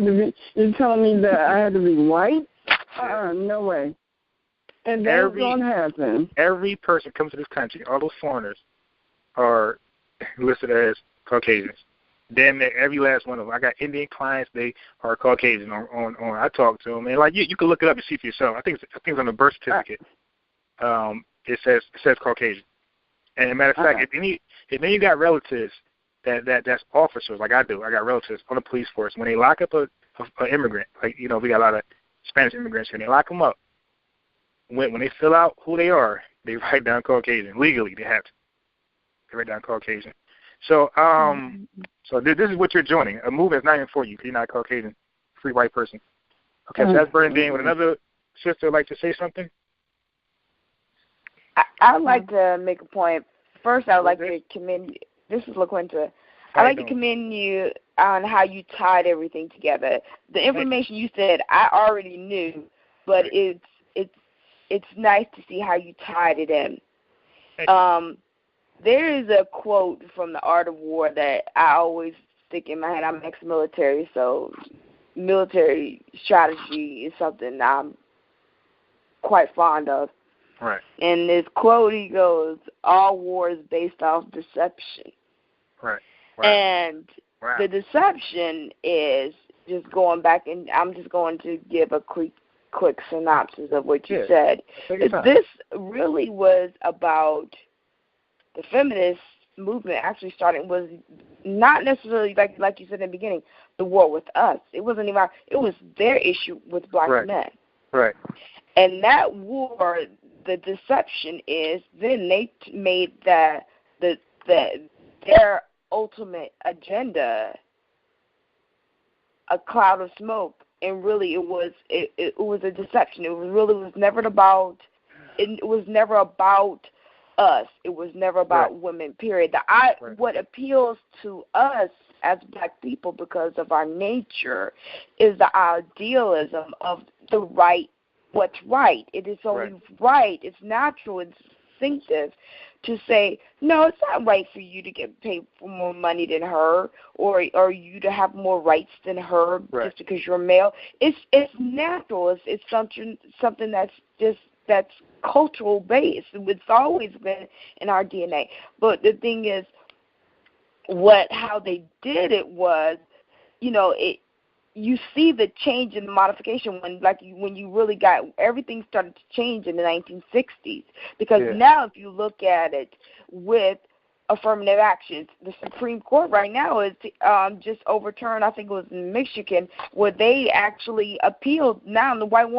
telling me that I had to be white? No way. And that's going to happen. Every person comes to this country, all those foreigners are listed as Caucasians. Damn near every last one of them. I got Indian clients; they are Caucasian. On I talk to them, and like you can look it up and see for yourself. I think it's on the birth certificate. It says Caucasian. And as a matter of fact, if then you got relatives that's officers like I do. I got relatives on the police force. When they lock up an immigrant, like we got a lot of Spanish immigrants here, and they lock them up. when they fill out who they are, they write down Caucasian. Legally, they have to. They write down Caucasian. So, so this is what you're joining. A movement is not even for you. You're not a Caucasian, free white person. Okay, so that's Bernadine. Would another sister like to say something? I'd like to make a point. First, I'd like to commend you. This is LaQuinta. I'd like to commend you on how you tied everything together. The information you said, I already knew, but it's nice to see how you tied it in. There is a quote from The Art of War that I always stick in my head. I'm ex-military, so military strategy is something I'm quite fond of. Right. And this quote, he goes, all war is based off deception. Right. And the deception is just going back, and I'm just going to give a quick synopsis of what you said. This really was about the feminist movement actually starting was not necessarily like you said in the beginning, the war with us. It wasn't even it was their issue with black men. Right. And that war, the deception is then they made their ultimate agenda a cloud of smoke, and really it was a deception. It was never about us. It was never about women, period. What appeals to us as black people because of our nature is the idealism of the right, what's right. It is only right. It's natural, it's instinctive to say, no, it's not right for you to get paid for more money than her or you to have more rights than her just because you're male. It's natural. It's something that's cultural based. It's always been in our DNA. But the thing is, how they did it was, you see the change in the modification when you really got everything started to change in the 1960s. Because now if you look at it with affirmative actions, the Supreme Court right now is just overturned. I think it was in Michigan where they actually appealed. Now a white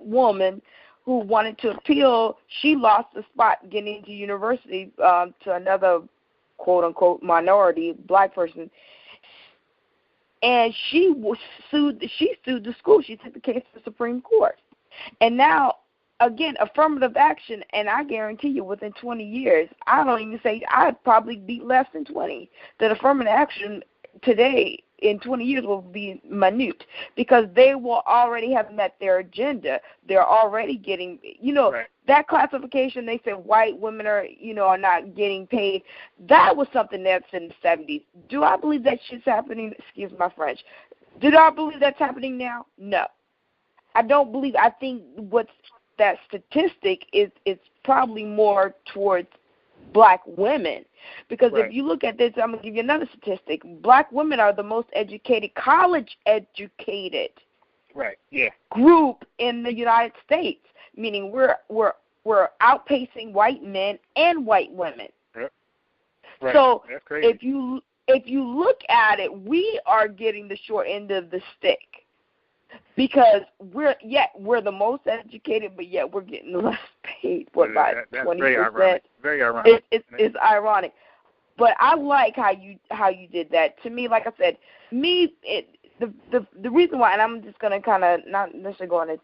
woman who wanted to appeal, she lost the spot getting into university to another quote-unquote minority black person. And she sued the school. She took the case to the Supreme Court. And now, again, affirmative action, and I guarantee you within 20 years, I don't even say, I'd probably be less than 20, that affirmative action today in 20 years will be minute because they will already have met their agenda. They're already getting, that classification, they said white women are not getting paid. That was something that's in the 70s. Do I believe that shit's happening? Excuse my French. Do I believe that's happening now? No. I don't believe. I think that statistic is probably more towards black women. Because if you look at this, I'm going to give you another statistic. Black women are the most educated, college-educated group in the United States, meaning we're outpacing white men and white women. Yep. So if you look at it, we are getting the short end of the stick. Because we're the most educated, but yet we're getting less paid for about 20%. Very ironic. It's ironic, but I like how you did that. To me, like I said, the reason why, and I'm just gonna kind of not necessarily going to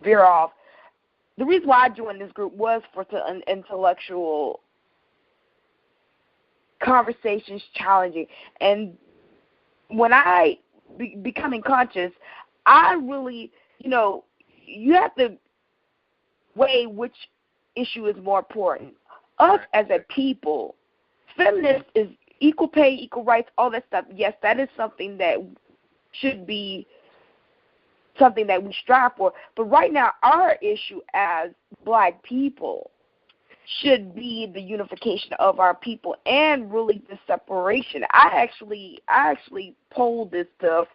veer off. The reason why I joined this group was for an intellectual conversations, challenging, and when I becoming conscious, I really, you have to weigh which issue is more important. Us as a people, feminist is equal pay, equal rights, all that stuff. Yes, that is something that should be something that we strive for. But right now, our issue as black people should be the unification of our people and really the separation. I actually polled this to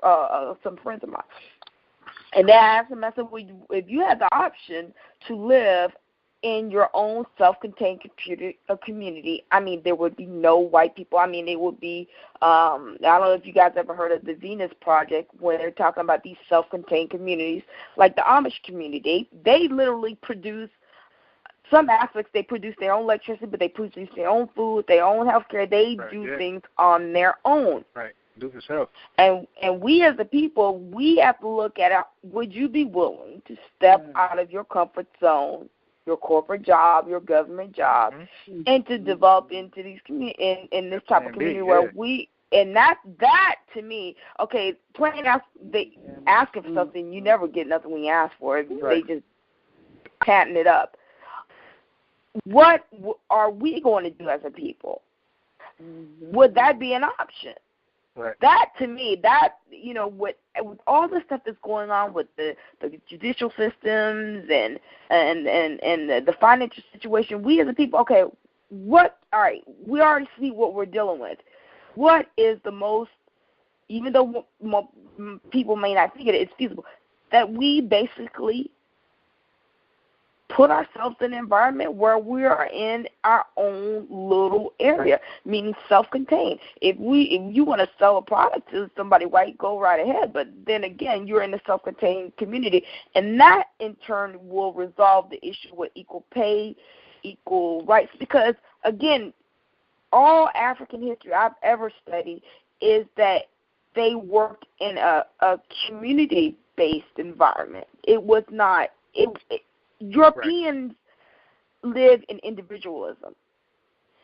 some friends of mine, and they asked them, I said, well, if you had the option to live in your own self-contained community, I mean, there would be no white people. I mean, it would be, I don't know if you guys ever heard of the Venus Project, where they're talking about these self-contained communities, like the Amish community. They literally produce, some aspects, they produce their own electricity, but they produce their own food, their own health care. They do things on their own. Right. Do it yourself. And we as a people, we have to look at it. Would you be willing to step out of your comfort zone, your corporate job, your government job, and to develop into these in this type of community where we, and that to me, okay, plain ask, they asking for something, you never get nothing when you ask for it. They just patting it up. What are we going to do as a people? Would that be an option? Right. That, to me, that, you know, with all the stuff that's going on with the judicial systems and the financial situation, we as a people, okay, all right, we already see what we're dealing with. What is the most, even though people may not think it's feasible, that we basically put ourselves in an environment where we are in our own little area, meaning self-contained. If you want to sell a product to somebody white, go right ahead. But then again, you're in a self-contained community, and that in turn will resolve the issue with equal pay, equal rights. Because again, all African history I've ever studied is that they worked in a community-based environment. It was not. Europeans live in individualism.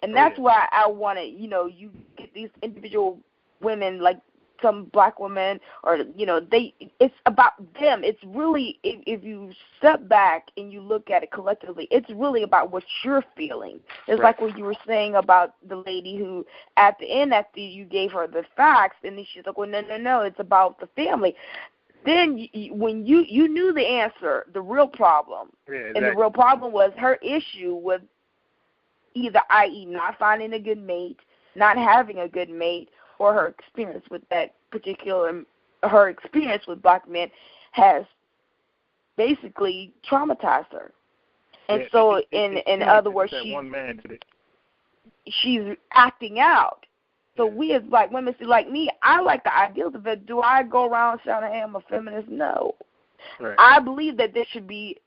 And that's why I want to, you know, you get these individual women, like some black women, or, you know, it's about them. It's really, if you step back and you look at it collectively, it's really about what you're feeling. It's like what you were saying about the lady who, at the end, after you gave her the facts, and then she's like, well, no, it's about the family. Then when you knew the answer, the real problem, and the real problem was her issue with either, i.e., not finding a good mate, not having a good mate, or her experience with that particular, her experience with black men has basically traumatized her. And so, in other words, she's acting out. So we as black women, see, like me, I like the ideals of it. Do I go around shouting, hey, I'm a feminist? No. Right. I believe that this should be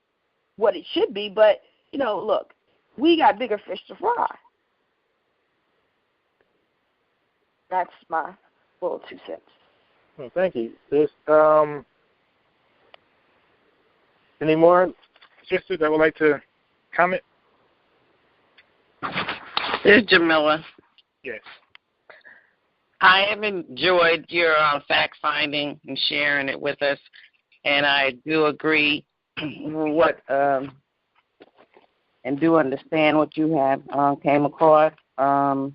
what it should be, but, you know, look, we got bigger fish to fry. That's my little 2 cents. Well, thank you. There's, any more sisters that would like to comment? There's Jamila. Yes. I have enjoyed your fact-finding and sharing it with us, and I do agree with and do understand what you have came across. As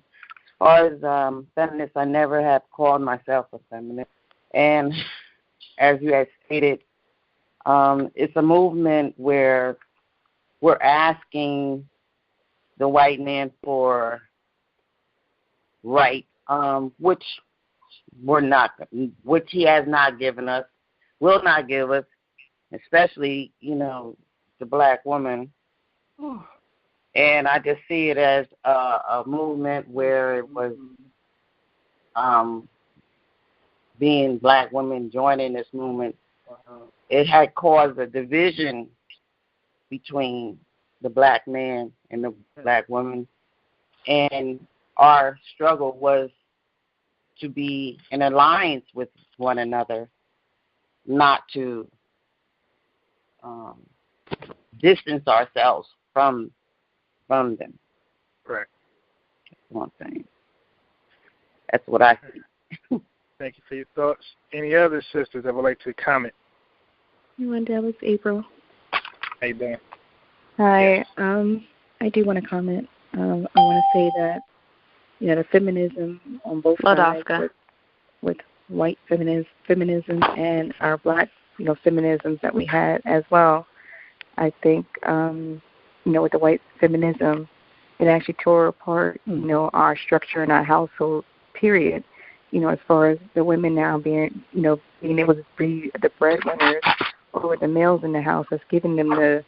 far as feminist, I never have called myself a feminist. And as you had stated, it's a movement where we're asking the white man for rights, which he has not given us, will not give us, especially, you know, the black woman. And I just see it as a movement where it was being black women joining this movement. It had caused a division between the black man and the black woman. And our struggle was to be in alliance with one another, not to distance ourselves from them. Right. That's one thing. That's what I see. Thank you for your thoughts. Any other sisters that would like to comment? Linda, it's April. How you doing? Hi. Yes. I do want to comment. I want to say that, you know, the feminism on both sides with white feminism and our black, you know, feminisms that we had as well. I think, you know, with the white feminism, it actually tore apart, you know, our structure in our household, period. You know, as far as the women now being, you know, being able to be the breadwinners over the males in the house, that's giving them the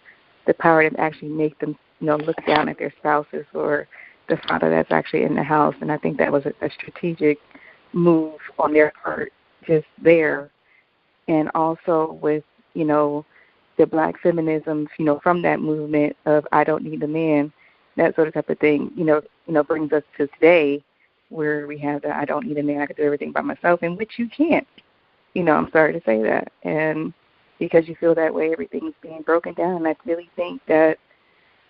the power to actually make them, look down at their spouses or the father that's actually in the house. And I think that was a strategic move on their part just there. And also with, the black feminism, from that movement of I don't need a man, that sort of type of thing, brings us to today where we have the I don't need a man, I can do everything by myself, in which you can't. I'm sorry to say that. And because you feel that way, everything's being broken down. And I really think that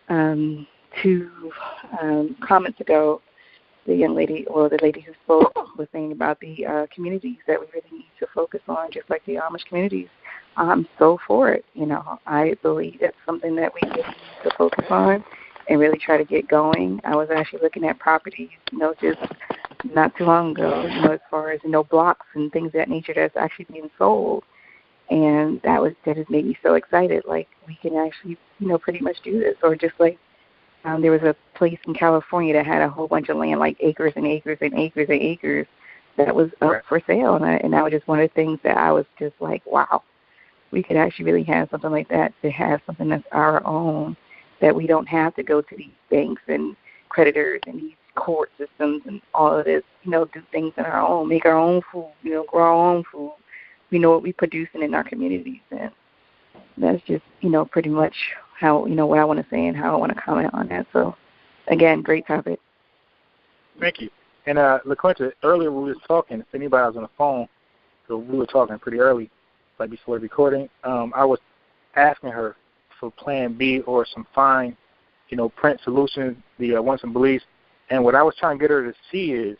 2 comments ago, the young lady, or the lady who spoke, was saying about the communities that we really need to focus on, just like the Amish communities. I'm so for it. I believe that's something that we really need to focus on and really try to get going. I was actually looking at properties, just not too long ago, as far as, blocks and things of that nature that's actually being sold. And that has made me so excited. Like, we can actually, pretty much do this. Or just like there was a place in California that had a whole bunch of land, like acres and acres and acres and acres, that was up for sale. And that was just one of the things that I was just like, wow, we could actually really have something like that, to have something that's our own, that we don't have to go to these banks and creditors and these court systems and all of this, do things on our own, make our own food, grow our own food. We know what we're producing in our communities, and that's just, pretty much how, what I want to say and how I want to comment on that. So, again, great topic. Thank you. And LaQuinta, earlier when we were talking, if anybody was on the phone, so we were talking pretty early, like before the recording, I was asking her for plan B or some fine, print solutions, the wants and beliefs. And what I was trying to get her to see is,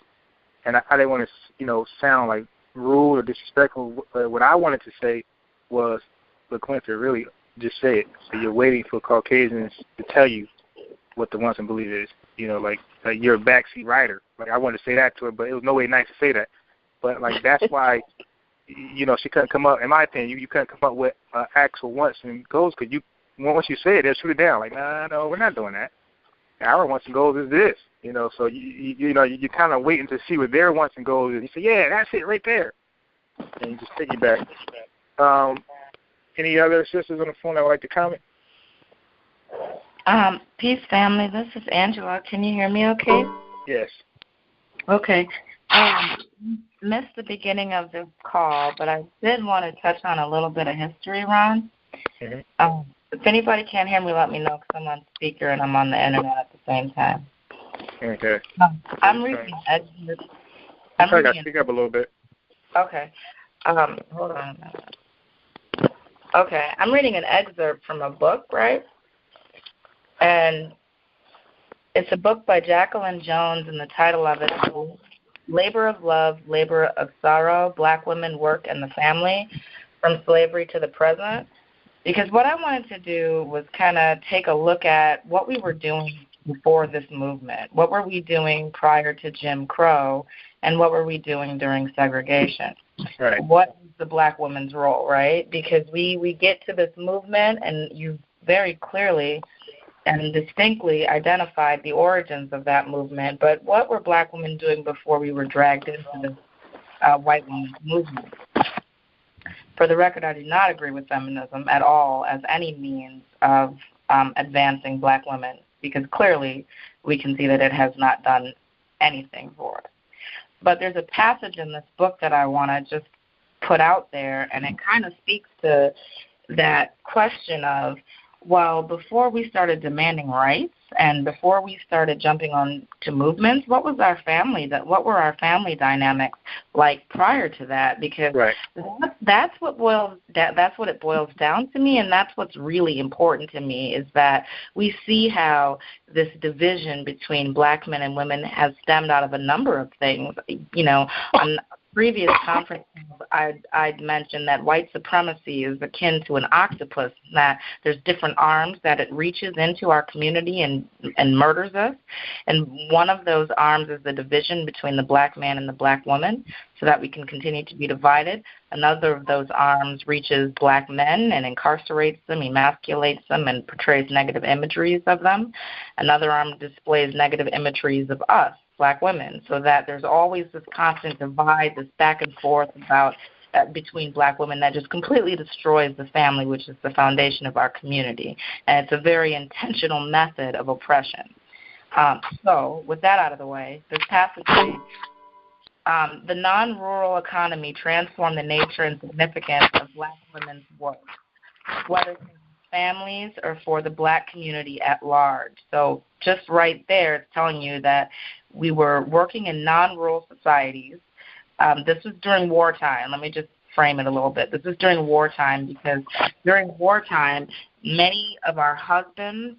and I didn't want to, sound like rude or disrespectful, but what I wanted to say was, LaQuinta, really just say it. So you're waiting for Caucasians to tell you what the wants and beliefs is. Like you're a backseat rider. Like, I wanted to say that to her, but it was no way nice to say that. But, like, that's why, she couldn't come up, in my opinion, you couldn't come up with actual wants and goals, because once you say it, they'll shoot it down. Like, no, we're not doing that. Our wants and goals is this. So you're kind of waiting to see what their wants and goals is. You say, yeah, that's it right there. And you just piggyback. Any other sisters on the phone that would like to comment? Peace, family. This is Angela. Can you hear me okay? Yes. Okay. Missed the beginning of the call, but I did want to touch on a little bit of history, Ron. Mm-hmm. If anybody can't hear me, let me know, because I'm on speaker and I'm on the internet at the same time. Okay. I'm reading excerpts. I got to speak up a little bit. Okay. Hold on a minute. Okay. I'm reading an excerpt from a book, right? And it's a book by Jacqueline Jones, and the title of it is Labor of Love, Labor of Sorrow, Black Women, Work, and the Family, From Slavery to the Present. Because what I wanted to do was kind of take a look at what we were doing before this movement. What were we doing prior to Jim Crow, and what were we doing during segregation? Right. What is the black woman's role, right? Because we get to this movement, and you very clearly and distinctly identified the origins of that movement, but what were black women doing before we were dragged into this white women's movement? For the record, I do not agree with feminism at all as any means of advancing black women, because clearly we can see that it has not done anything for us. But there's a passage in this book that I want to just put out there, and it kind of speaks to that question of, well, before we started demanding rights and before we started jumping on to movements, what were our family dynamics like prior to that? Because that's what it boils down to me, and that's what's really important to me, is that we see how this division between black men and women has stemmed out of a number of things. On previous conferences, I'd mentioned that white supremacy is akin to an octopus, that there's different arms that it reaches into our community and murders us. And one of those arms is the division between the black man and the black woman, so that we can continue to be divided. Another of those arms reaches black men and incarcerates them, emasculates them, and portrays negative imageries of them. Another arm displays negative imageries of us, black women, so that there's always this constant divide, this back and forth about between black women that just completely destroys the family, which is the foundation of our community. And it's a very intentional method of oppression. So with that out of the way, this passage reads, the non-rural economy transformed the nature and significance of black women's work, whether for families or for the black community at large. So just right there, it's telling you that we were working in non-rural societies. This was during wartime. Let me just frame it a little bit. This was during wartime because during wartime, many of our husbands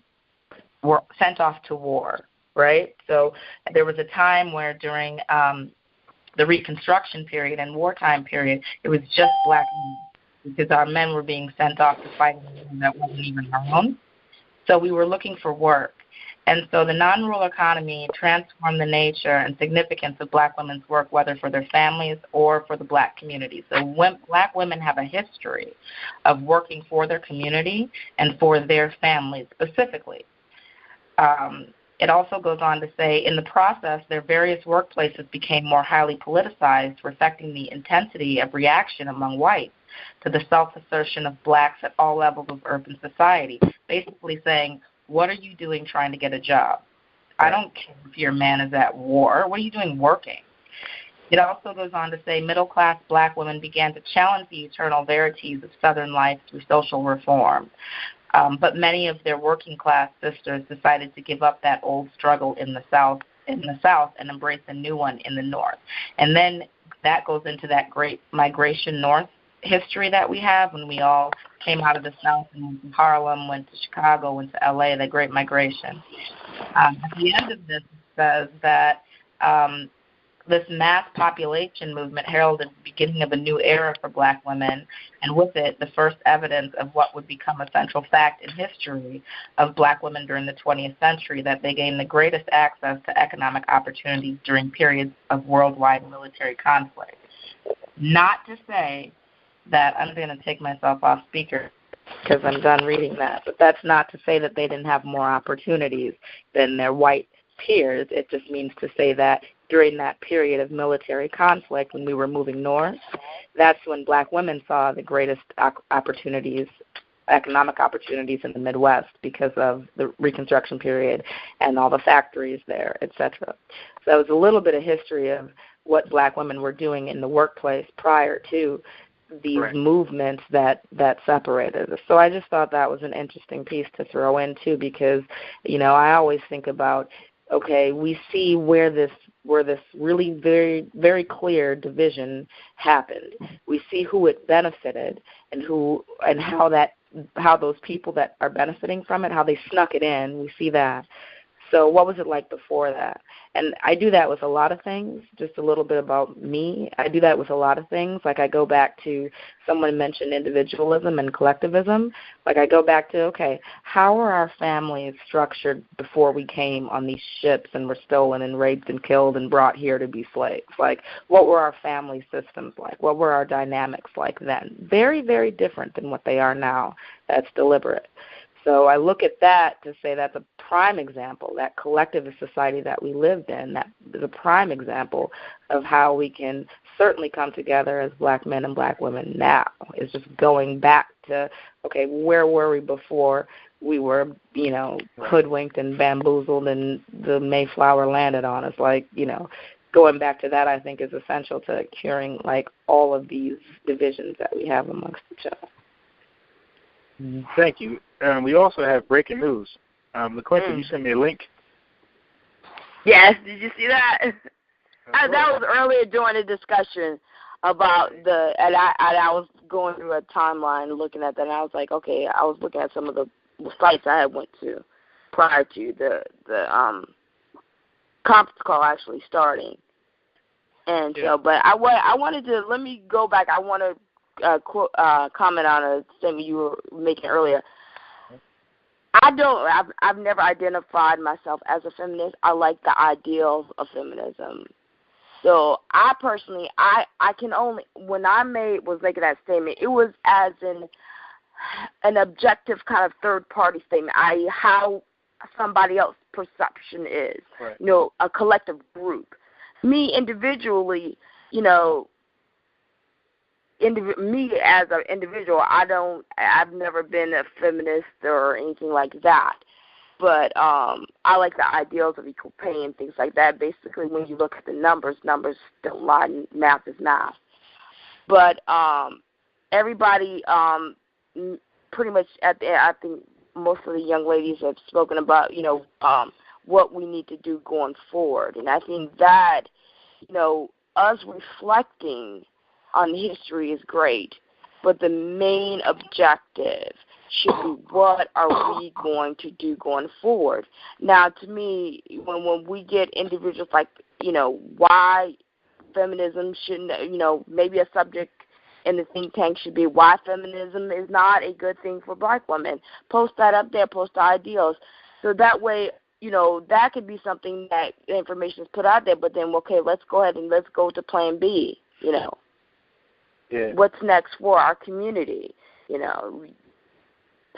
were sent off to war, right? So there was a time where during the Reconstruction period and wartime period, it was just black men because our men were being sent off to fight in a war that wasn't even our own. So we were looking for work. And so the non-rural economy transformed the nature and significance of black women's work, whether for their families or for the black community. So black women have a history of working for their community and for their families specifically. It also goes on to say, in the process, their various workplaces became more highly politicized, reflecting the intensity of reaction among whites to the self-assertion of blacks at all levels of urban society, basically saying, what are you doing trying to get a job? I don't care if your man is at war. What are you doing working? It also goes on to say middle-class black women began to challenge the eternal verities of Southern life through social reform. But many of their working-class sisters decided to give up that old struggle in the South and embrace a new one in the North. And then that goes into that great migration north history that we have when we all came out of the South and went to Harlem, went to Chicago, went to L.A., the Great Migration. At the end of this, it says that this mass population movement heralded the beginning of a new era for black women, and with it, the first evidence of what would become a central fact in history of black women during the 20th century, that they gained the greatest access to economic opportunities during periods of worldwide military conflict. Not to say that I'm going to take myself off speaker because I'm done reading that, but that's not to say that they didn't have more opportunities than their white peers. It just means to say that during that period of military conflict when we were moving north, that's when black women saw the greatest opportunities, economic opportunities in the Midwest because of the Reconstruction period and all the factories there, etc. So that was a little bit of history of what black women were doing in the workplace prior to these movements that separated us. So I just thought that was an interesting piece to throw in too, because, you know, I always think about, okay, we see where this really very, very clear division happened. We see who it benefited and how those people that are benefiting from it, how they snuck it in. We see that. So what was it like before that? And I do that with a lot of things, just a little bit about me. I do that with a lot of things. Like I go back to, someone mentioned individualism and collectivism. Like I go back to, okay, how were our families structured before we came on these ships and were stolen and raped and killed and brought here to be slaves? Like what were our family systems like? What were our dynamics like then? Very, very different than what they are now. That's deliberate. So I look at that to say that's a prime example, that collectivist society that we lived in, that is a prime example of how we can certainly come together as black men and black women now. It's just going back to, okay, where were we before we were, you know, hoodwinked and bamboozled and the Mayflower landed on us? Like, you know, going back to that I think is essential to curing, like, all of these divisions that we have amongst each other. Thank you. We also have breaking news. LaQuinta, you sent me a link. Yes, did you see that? That was earlier during the discussion about and I was going through a timeline looking at that, and I was like, okay, I was looking at some of the sites I had went to prior to the conference call actually starting. And so, but I wanted to, let me go back. I want to comment on a statement you were making earlier. I've never identified myself as a feminist. I like the ideals of feminism. So I personally, I can only, when I was making that statement, it was as an objective kind of third-party statement, i.e. how somebody else's perception is, you know, a collective group. Me individually, you know, me as an individual, I've never been a feminist or anything like that. But I like the ideals of equal pay and things like that. Basically, when you look at the numbers don't lie, math is math. But everybody, pretty much at the end, I think most of the young ladies have spoken about, what we need to do going forward. And I think that, us reflecting on history is great, but the main objective should be what are we going to do going forward. Now, to me, when we get individuals like, why feminism shouldn't, maybe a subject in the think tank should be why feminism is not a good thing for black women. Post that up there, post the ideals. So that way, that could be something that the information is put out there, but then, okay, let's go ahead and let's go to plan B, Yeah. What's next for our community,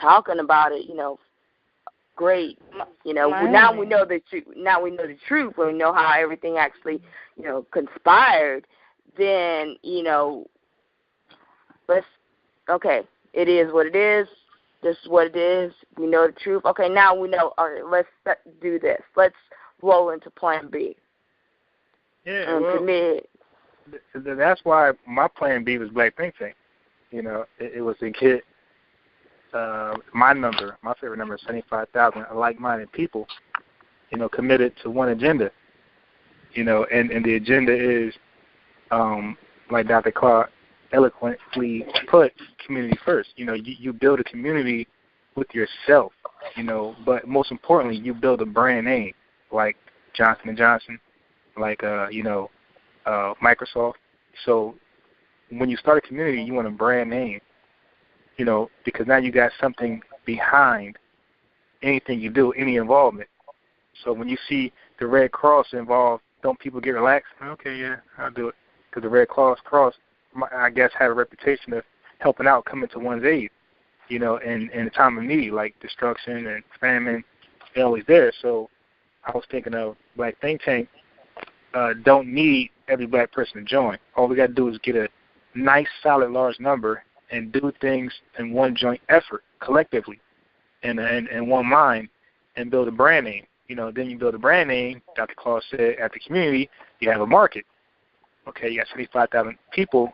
talking about it, great. Now we know the truth. Now we know the truth. When we know how everything actually, conspired. Then, it is what it is. This is what it is. We know the truth. Okay, now we know. All right, let's do this. Let's roll into Plan B. Yeah, to me, that's why my Plan B was Black Think Tank. It was to get my favorite number is 75,000 like-minded people, committed to one agenda. And the agenda is, like Dr. Clark eloquently put, community first. You build a community with yourself, but most importantly, you build a brand name like Johnson & Johnson, like, Microsoft. So when you start a community, you want a brand name, because now you got something behind anything you do, any involvement. So when you see the Red Cross involved, don't people get relaxed? Okay, yeah, I'll do it. Because the Red Cross, I guess, had a reputation of helping out, coming to one's aid, in a time of need, like destruction and famine. They're always there. So I was thinking of Black Think Tank. Don't need every black person to join. All we got to do is get a nice, solid, large number and do things in one joint effort, collectively, in one mind, and build a brand name. Then you build a brand name, Dr. Claus said, at the community, you have a market. Okay, you got 75,000 people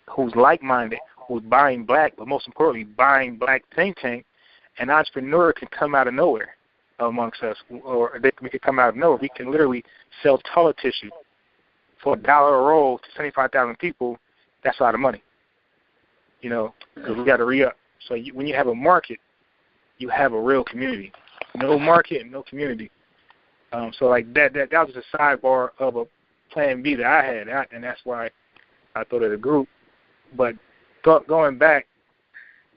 who's like-minded, who's buying black, but most importantly, buying Black Think Tank. An entrepreneur can come out of nowhere amongst us, or we can come out of nowhere. We can literally sell toilet tissue for $1 a roll to 75,000 people. That's a lot of money, because we got to re-up. So when you have a market, you have a real community. No market and no community. So like that was a sidebar of a Plan B that I had, and that's why I thought of the group. But going back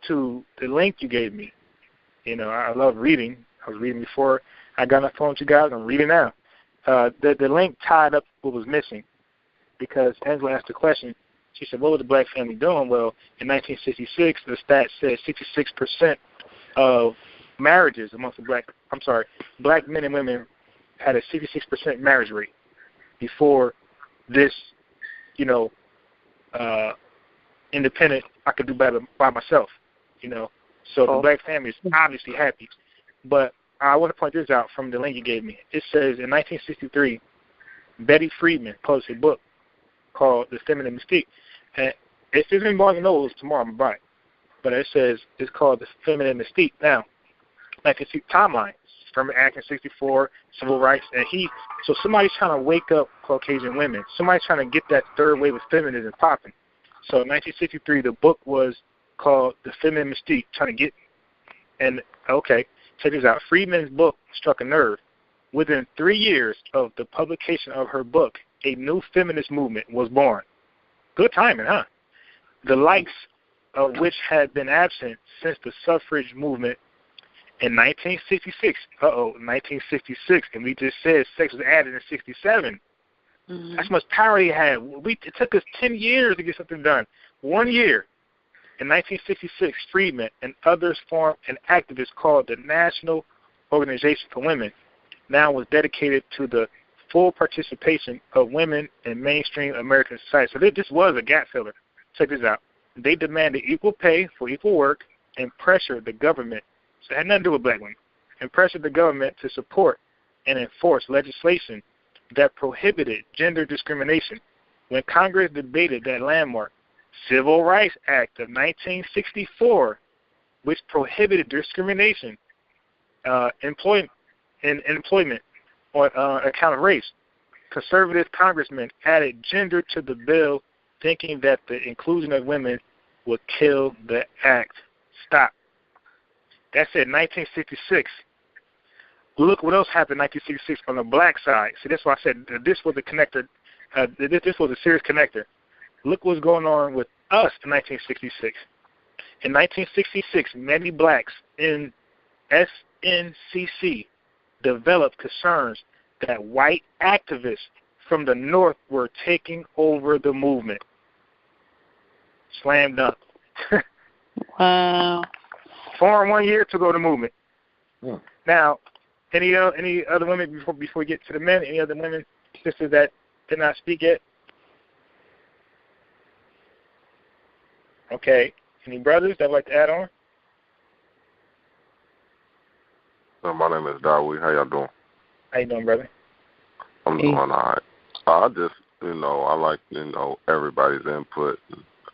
to the link you gave me, I love reading. I was reading before I got on the phone with you guys. I'm reading now. The link tied up what was missing, because Angela asked the question. She said, what was the black family doing? Well, in 1966, the stats said 66% of marriages amongst the black men and women had a 66% marriage rate before this, independent, I could do better by myself, So the black family is obviously happy. But I want to point this out from the link you gave me. It says in 1963, Betty Friedman published a book called The Feminine Mystique. And if there's anybody who knows, tomorrow I'm going to buy it. But it says it's called The Feminine Mystique. Now, like it's timeline from Act in 64, civil rights, and so somebody's trying to wake up Caucasian women. Somebody's trying to get that third wave of feminism popping. So in 1963, the book was called The Feminine Mystique, trying to get, and okay, check this out. Friedman's book struck a nerve. Within 3 years of the publication of her book, a new feminist movement was born. Good timing, huh? The likes of which had been absent since the suffrage movement in 1966. 1966, and we just said sex was added in 67. Mm-hmm. That's how much power he had. It took us 10 years to get something done. 1 year. In 1966, Friedman and others formed an activist called the National Organization for Women. Now was dedicated to the full participation of women in mainstream American society. So this was a gap filler. check this out. They demanded equal pay for equal work and pressured the government. So it had nothing to do with black women. And pressured the government to support and enforce legislation that prohibited gender discrimination. When Congress debated that landmark Civil Rights Act of 1964, which prohibited discrimination employment on account of race, conservative congressmen added gender to the bill, thinking that the inclusion of women would kill the act. Stop. That's it, 1966. Look what else happened in 1966 on the black side. See, that's why I said this was a connector. This was a serious connector. Look what's going on with us in 1966. In 1966, many blacks in SNCC developed concerns that white activists from the North were taking over the movement. Slam dunk. Wow. 4 in 1 year to go to movement. Hmm. Now, any other women before we get to the men? Any other women, sisters that did not speak yet? Okay. Any brothers that would like to add on? My name is Darwin. How y'all doing? How you doing, brother? I'm doing all right. I just, I like, everybody's input.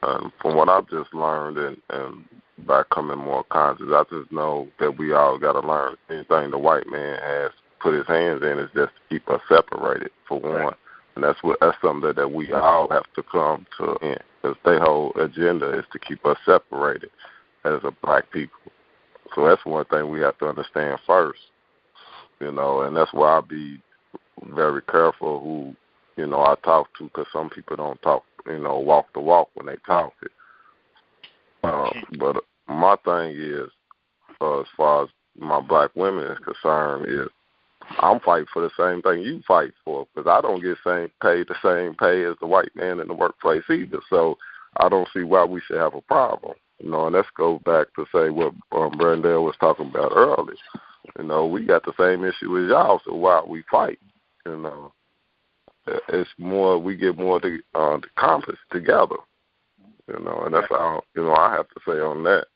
From what I've just learned and by coming more conscious, I just know that we all got to learn. Anything the white man has put his hands in is just to keep us separated, for one. Right. And that's something that we all have to come to end. Because their whole agenda is to keep us separated as a black people. So that's one thing we have to understand first, and that's why I be very careful who, I talk to, because some people don't talk, walk the walk when they talk it. But my thing is, as far as my black women is concerned, is I'm fighting for the same thing you fight for, because I don't get paid the same pay as the white man in the workplace either. So I don't see why we should have a problem. And let's go back to say what Brandell was talking about earlier. We got the same issue as y'all, so why we fight? It's more, we get more to accomplish together. And that's all, I have to say on that.